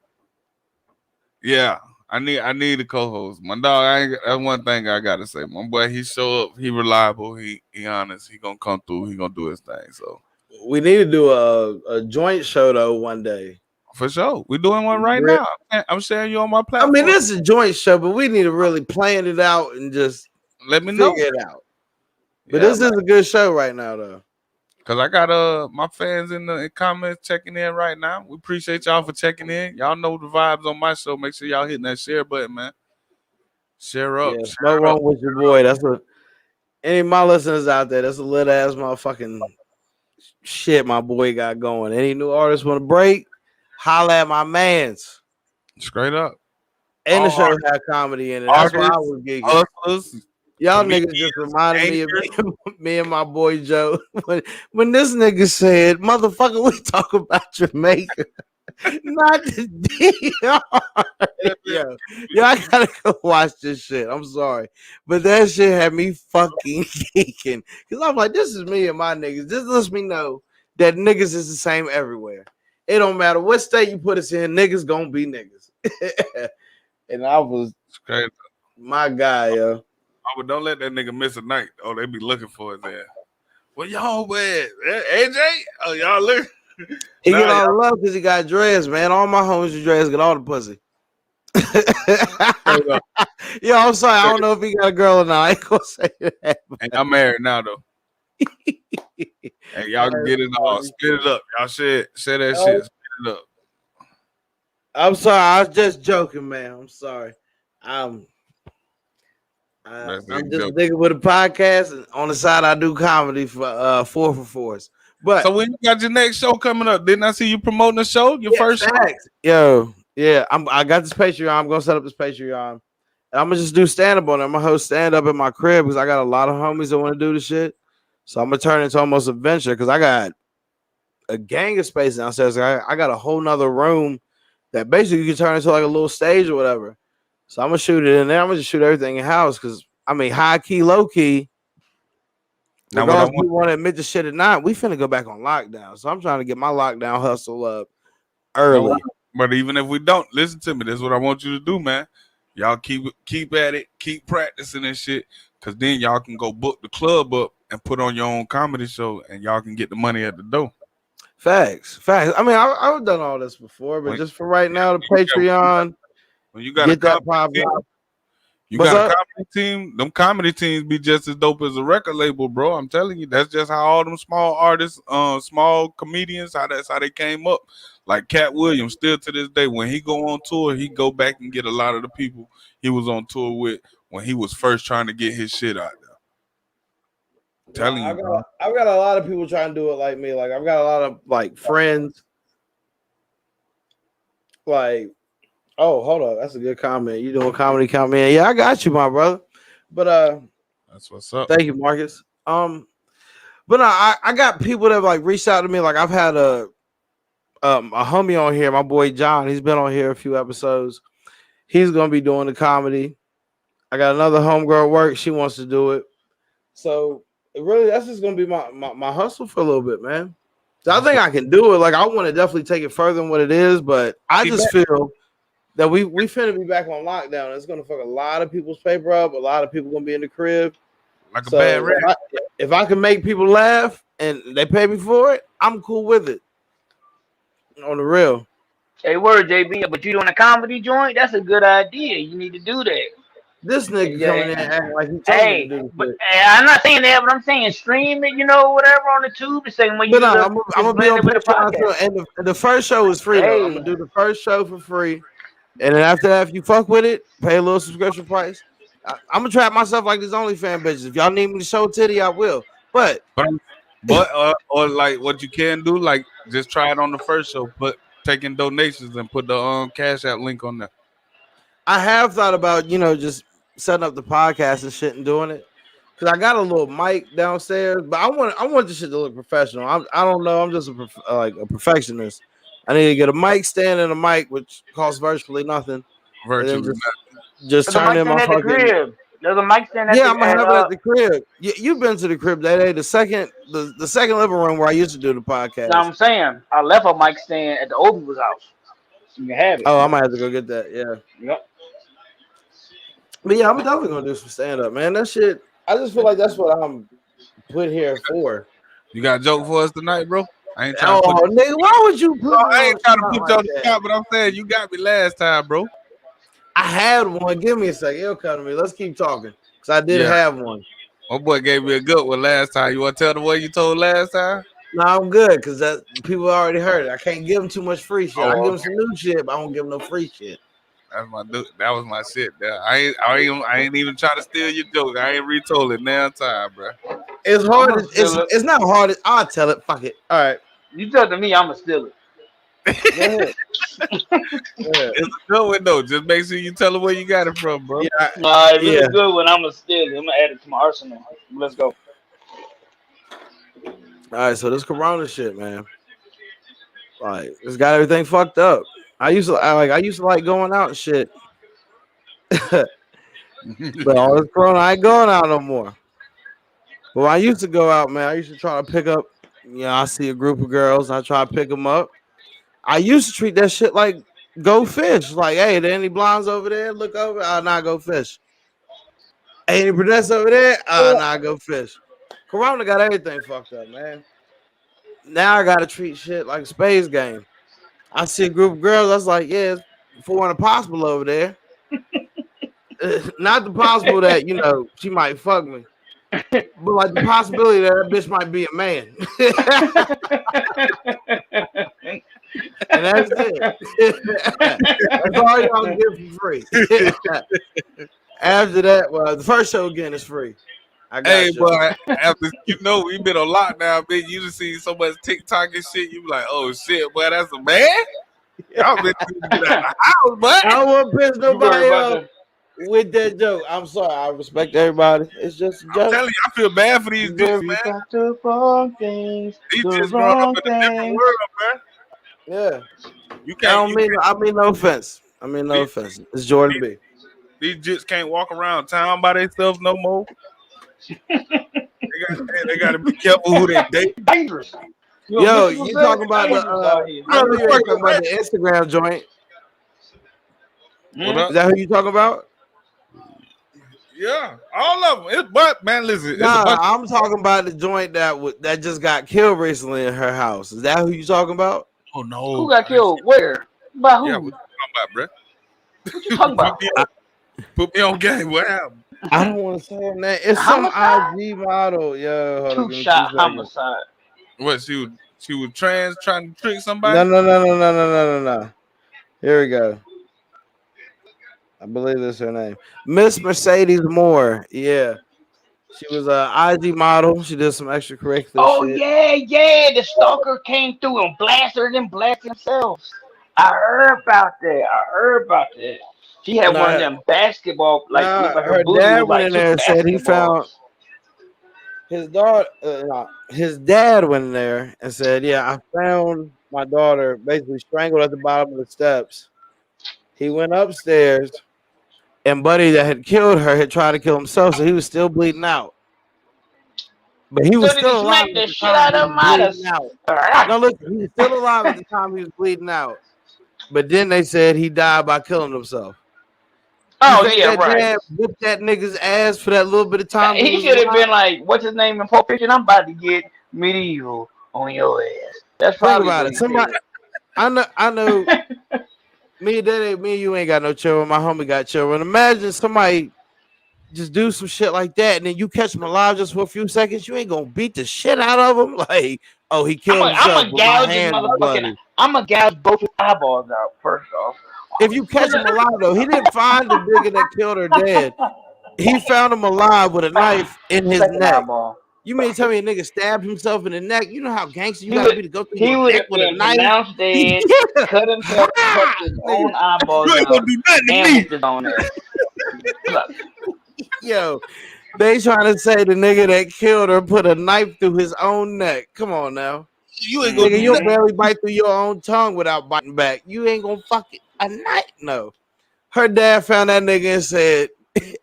Yeah, I need a co-host. My dog, that's one thing I gotta say. My boy, he show up, he reliable, he honest, he gonna come through, he gonna do his thing. So we need to do a joint show though one day. For sure. We're doing one right now. I'm sharing you on my platform. I mean, this is a joint show, but we need to really plan it out and just let me know. Figure it out. But this is a good show right now, though. Cause I got my fans in the comments checking in right now. We appreciate y'all for checking in. Y'all know the vibes on my show. Make sure y'all hitting that share button, man. Share up. Yeah, no wrong with your boy. That's any of my listeners out there. That's a little ass motherfucking shit my boy got going. Any new artists want to break? Holla at my mans. Straight up. And the show had comedy in it. That's why I was geeking. Y'all niggas just reminded me of me and my boy Joe. When this nigga said, motherfucker, we talk about Jamaica. Not the DR. Yo, I gotta go watch this shit. I'm sorry. But that shit had me fucking geeking. Because I'm like, this is me and my niggas. This lets me know that niggas is the same everywhere. It don't matter what state you put us in, niggas gonna be niggas. And I was crazy. My guy, yo. Oh, but don't let that nigga miss a night. Oh, they be looking for his ass. Well, y'all where? AJ? Oh, y'all look. He get all the love because he got dreads, man. All my homies with dreads get all the pussy. Yo, I'm sorry. I don't know if he got a girl or not. I ain't gonna say that. Hey, I'm married now, though. Hey, y'all can get it all. Spit it up. Y'all share that shit. Spit it up. I'm sorry. I was just joking, man. I'm sorry. I'm just nigga with a podcast, and on the side I do comedy for 4for4s. But so when you got your next show coming up, didn't I see you promoting the show? Your first show? Yo, yeah, I got this Patreon. I'm gonna set up this Patreon, and I'm gonna just do stand up on it. I'm gonna host stand up in my crib because I got a lot of homies that want to do the shit. So I'm gonna turn it into almost a venture because I got a gang of space downstairs. I got a whole nother room that basically you can turn into like a little stage or whatever. So I'm gonna shoot it in there. I'm gonna just shoot everything in house because I mean high key, low key. Regardless if we want to admit the shit or not, we finna go back on lockdown. So I'm trying to get my lockdown hustle up early. But even if we don't, listen to me. This is what I want you to do, man. Y'all keep at it, keep practicing and shit, because then y'all can go book the club up and put on your own comedy show, and y'all can get the money at the door. Facts. I mean, I've done all this before, but just for right now, the Patreon. When you got get that pop You What's got a up? comedy team. Them comedy teams be just as dope as a record label, bro. I'm telling you, that's just how all them small artists, small comedians, that's how they came up. Like Cat Williams, still to this day, when he go on tour, he go back and get a lot of the people he was on tour with when he was first trying to get his shit out there. Telling you, bro. I've got a lot of people trying to do it like me. Like I've got a lot of like friends. Like, oh, hold up, that's a good comment. You doing comedy comment? Yeah, I got you, my brother. But That's what's up. thank you, Marcus. But no, I got people that like reached out to me. Like I've had a homie on here, my boy John. He's been on here a few episodes. He's gonna be doing the comedy. I got another homegirl at work. She wants to do it. So really, that's just gonna be my hustle for a little bit, man. So I think I can do it. Like I want to definitely take it further than what it is, but I just feel that we finna be back on lockdown. It's gonna fuck a lot of people's paper up. A lot of people gonna be in the crib. Like a bad rap. If I can make people laugh and they pay me for it, I'm cool with it. On the real. Hey, word, JB, but you doing a comedy joint? That's a good idea. You need to do that. This nigga coming in acting like he told me Hey, to do but this. I'm not saying that, but I'm saying stream it, whatever on the tube. The same way you But no, do I'm gonna be on with the Patreon too, podcast. and the first show is free though. I'm gonna do the first show for free, and then after that, if you fuck with it, pay a little subscription price. I'm gonna trap myself like these OnlyFans bitches. If y'all need me to show titty, I will. But or like what you can do, like just try it on the first show, but taking donations and put the Cash App link on there. I have thought about just setting up the podcast and shit and doing it because I got a little mic downstairs, but I want this shit to look professional. I don't know. I'm just a perfectionist. I need to get a mic stand and a mic, which costs virtually nothing. Virtually and then nothing. just turn in my at the fucking crib. There's a mic stand at yeah. the I'm gonna have it at the crib. You've been to the crib that day, the second living room where I used to do the podcast. No, I'm saying I left a mic stand at the Overwood's house. You can have it. Oh, I might have to go get that. Yeah. Yep. But yeah, I'm definitely gonna do some stand up, man. That shit. I just feel like that's what I'm put here for. You got a joke for us tonight, bro? I ain't trying to put nigga, why would you put I ain't trying to put you on the spot, but I'm saying you got me last time, bro. I had one. Give me a second. It'll come to me. Let's keep talking. Because I did have one. My boy gave me a good one last time. You want to tell the one you told last time? No, I'm good because that people already heard it. I can't give them too much free shit. I give them some new shit, but I don't give them no free shit. That's my dude. That was my shit. I ain't even trying to steal your joke. I ain't retold it now time, bro. It's hard. It's not hard. I'll tell it. Fuck it. All right. You tell it to me, I'ma steal it. Go ahead. It's a good one though. Just make sure you tell them where you got it from, bro. If it's a good one, I'ma steal it. I'm gonna add it to my arsenal. Let's go. All right, so this Corona shit, man. Like, it's got everything fucked up. I used to like going out and shit. But all this Corona, I ain't going out no more. But when I used to go out, man, I used to try to pick up, I see a group of girls, I try to pick them up. I used to treat that shit like go fish. Like, hey, there any blondes over there? Look over. I'll not go fish. Hey, any brunettes over there? I'll not go fish. Corona got everything fucked up, man. Now I gotta treat shit like a spades game. I see a group of girls. I was like, yeah, it's 400 possible over there. Not the possible that she might fuck me, but like the possibility that bitch might be a man. And that's it. That's all y'all get for free. After that, well, the first show again is free. Hey, boy, after we've been on lockdown, bitch. You just see so much TikTok and shit. You be like, oh shit, boy, that's a man. Y'all been at the house, but I won't piss nobody off with that joke. I'm sorry. I respect everybody. It's just a joke. I'm telling you, I feel bad for these dudes, man. These just growing up in a different world, man. Yeah. You can't. I mean no offense. Offense. It's Jordan B. These jits can't walk around town by themselves no more. They got to be careful who they date. Dangerous. Yo, you talking about the Instagram joint? Is that who you talking about? Yeah, all of them. But man, listen. I'm talking about the joint that just got killed recently in her house. Is that who you talking about? Oh no! Who got killed? Where? By who? Yeah, what you talking about, bro? What you talking about? Put me on game. What happened? I don't want to say her name. It's some Homicide? IG model. Yo, hold on, Two give me 2 shot seconds. homicide. What she was trans trying to trick No, somebody? no, no, no, no, no, no, no, no. Here we go. I believe that's her name. Miss Mercedes Moore. Yeah. She was a IG model. She did some extracurricular Oh shit. yeah, yeah. The stalker came through and blasted and blasted themselves. I heard about that. I heard about that. She had one of Nah, them basketball, like looked nah, like her her booty dad was went like in two there and said he found basketballs. his daughter. Nah, his dad went in there and said, "Yeah, I found my daughter basically strangled at the bottom of the steps." He went upstairs, and Buddy that had killed her had tried to kill himself, so he was still bleeding out. But he was So did he still alive smack at the the shit time out he of was him out of? bleeding out. No, look, he was still alive at the time he was bleeding out. But then they said he died by killing himself. You Oh think yeah, that right. dad whipped that nigga's ass for that little bit of time he He was should have alive? been like, what's his name in Pulp Fiction? I'm about to get medieval on your ass. That's Think probably about what it. he Somebody, said. I know. Me and you ain't got no children. My homie got children. Imagine somebody just do some shit like that, and then you catch him alive just for a few seconds. You ain't gonna beat the shit out of him. Like, oh, he I'm killed gonna I'm himself, gonna but my gouge his hands is motherfucking. bloody. I'm gonna gouge both his eyeballs out first off. If you catch him alive, though, he didn't find the nigga that killed her dead. He found him alive with a knife in his Second neck. eyeball. You mean tell me a nigga stabbed himself in the neck? You know how gangster you He gotta would be to go through he your would neck have with a been knife? pronounced dead, Yeah. cut himself, cut Ha! his Nigga, own eyeballs You ain't gonna out, do nothing to and me. whooped his own ass. Look, yo, they trying to say the nigga that killed her put a knife through his own neck. Come on now. You ain't gonna Nigga, do you'll nothing. mm-hmm. barely bite through your own tongue without biting back. You ain't gonna fuck it a knife. No. Her dad found that nigga and said,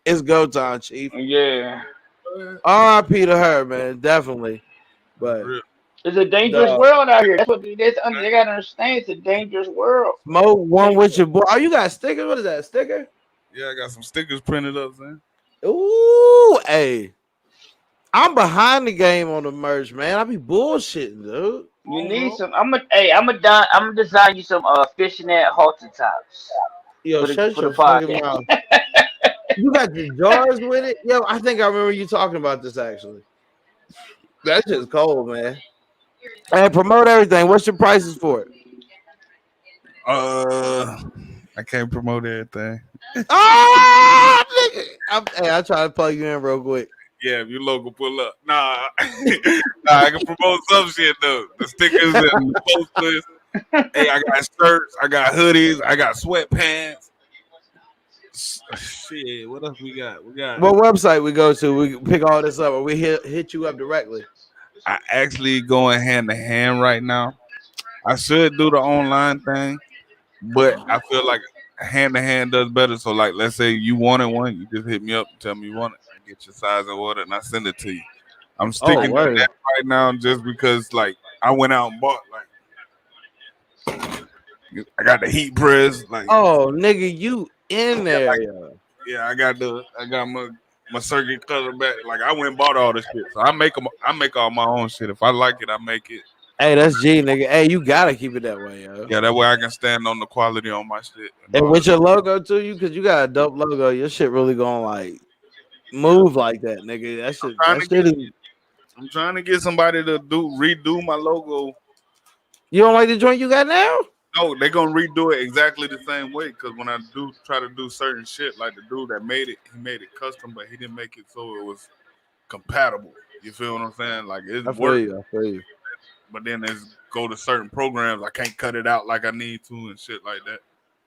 it's go time, Chief. Yeah, R.I.P. to her, man. Definitely. For But real. it's a dangerous dog. world out here. That's what they gotta understand. It's a dangerous world. Smoke one with your boy. Oh, you got a sticker? What is that? A sticker? Yeah, I got some stickers printed up, man. Ooh, hey. I'm behind the game on the merch, man. I be bullshitting, dude. You Come on, need bro. some. I'm gonna design you some fishnet halter tops Yo, for the shut for the your fucking podcast. mouth. You got the jars with it? Yo, I think I remember you talking about this actually. That's just cold, man. Hey, promote everything. What's your prices for it? I can't promote everything. Oh, nigga. I try to plug you in real quick. Yeah, if your logo pull up. Nah, nah, I can promote some shit though. The stickers and the posters. Hey, I got shirts, I got hoodies, I got sweatpants. Shit, what else we got? We got. What website we go to? We can pick all this up, or we hit you up directly. I actually going hand to hand right now. I should do the online thing, but I feel like hand to hand does better. So, like, let's say you wanted one, you just hit me up, tell me you want it, I get your size and order, and I send it to you. I'm Oh, sticking to word. that right now just because, like, I went out and bought like I got the heat press, like Oh, nigga, you in there? Yo. yeah, I got my circuit cutter back. Like I went and bought all this shit, so I make all my own shit. If I like it, I make it. Hey, that's G, nigga. Hey, you gotta keep it that way, yo. Yeah, that way I can stand on the quality on my shit and And all with that. your logo too, because you got a dope logo, your shit really gonna like move like that, nigga. That I'm shit, trying that to shit get is. I'm trying to get somebody to redo my logo. You don't like the joint you got now? No, they're gonna redo it exactly the same way. Cause when I do try to do certain shit, like the dude that made it, he made it custom, but he didn't make it so it was compatible. You feel what I'm saying? Like it I feel worked, you. I feel you. but then there's go to certain programs, I can't cut it out like I need to and shit like that.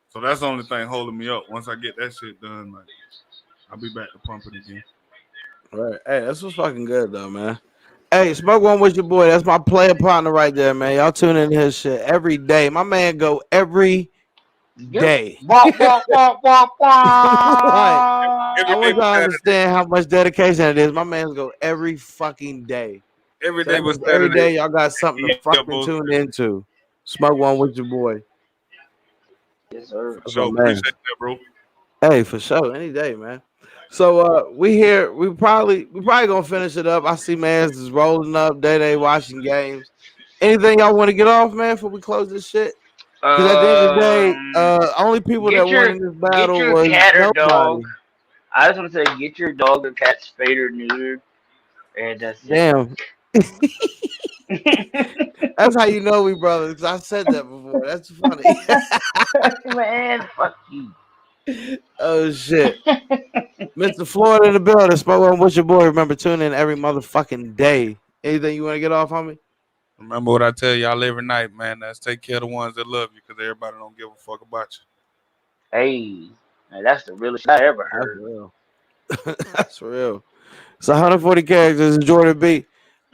So that's the only thing holding me up. Once I get that shit done, like I'll be back to pumping again. Right. Hey, that's what's fucking good though, man. Hey, smoke one with your boy. That's my player partner right there, man. Y'all tune in his shit every day. My man go every Yep. day. Walk, walk, walk, walk, Like, Every I walk. day want was y'all to Saturday. understand how much dedication it is. My man's go every fucking day. Every So day that was means every Saturday. day y'all got something to Yeah, fucking bro. tune into. Smoke one with your boy. Yes, sir. For That's my sure. man. Appreciate that, bro. Hey, for sure, any day, man. So we here. We probably gonna finish it up. I see man's is rolling up. Day watching games. Anything y'all want to get off, man, before we close this shit? Because at the end of the day, Um, only people that get won your in this get battle your was cat or dog. nobody. I just want to say, get your dog or cat spayed or neutered, and that's it. Damn. That's how you know we brothers. 'Cause I said that before. That's funny. Man, fuck you. Oh shit. Mr. Florida in the building. Spoke on what's your boy. Remember, tune in every motherfucking day. Anything you want to get off on me? Remember what I tell y'all every night, man. That's take care of the ones that love you, because everybody don't give a fuck about you. Hey, man, that's the realest shit I ever That's heard. real. That's real. It's 140 characters. Jordan B.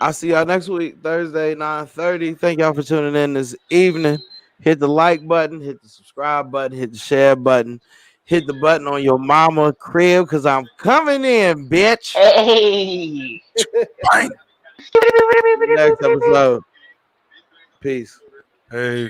I'll see y'all next week, Thursday, 9:30. Thank y'all for tuning in this evening. Hit the like button, hit the subscribe button, hit the share button, hit the button on your mama crib, because I'm coming in, bitch. Hey. Bang. Next episode. Peace. Hey.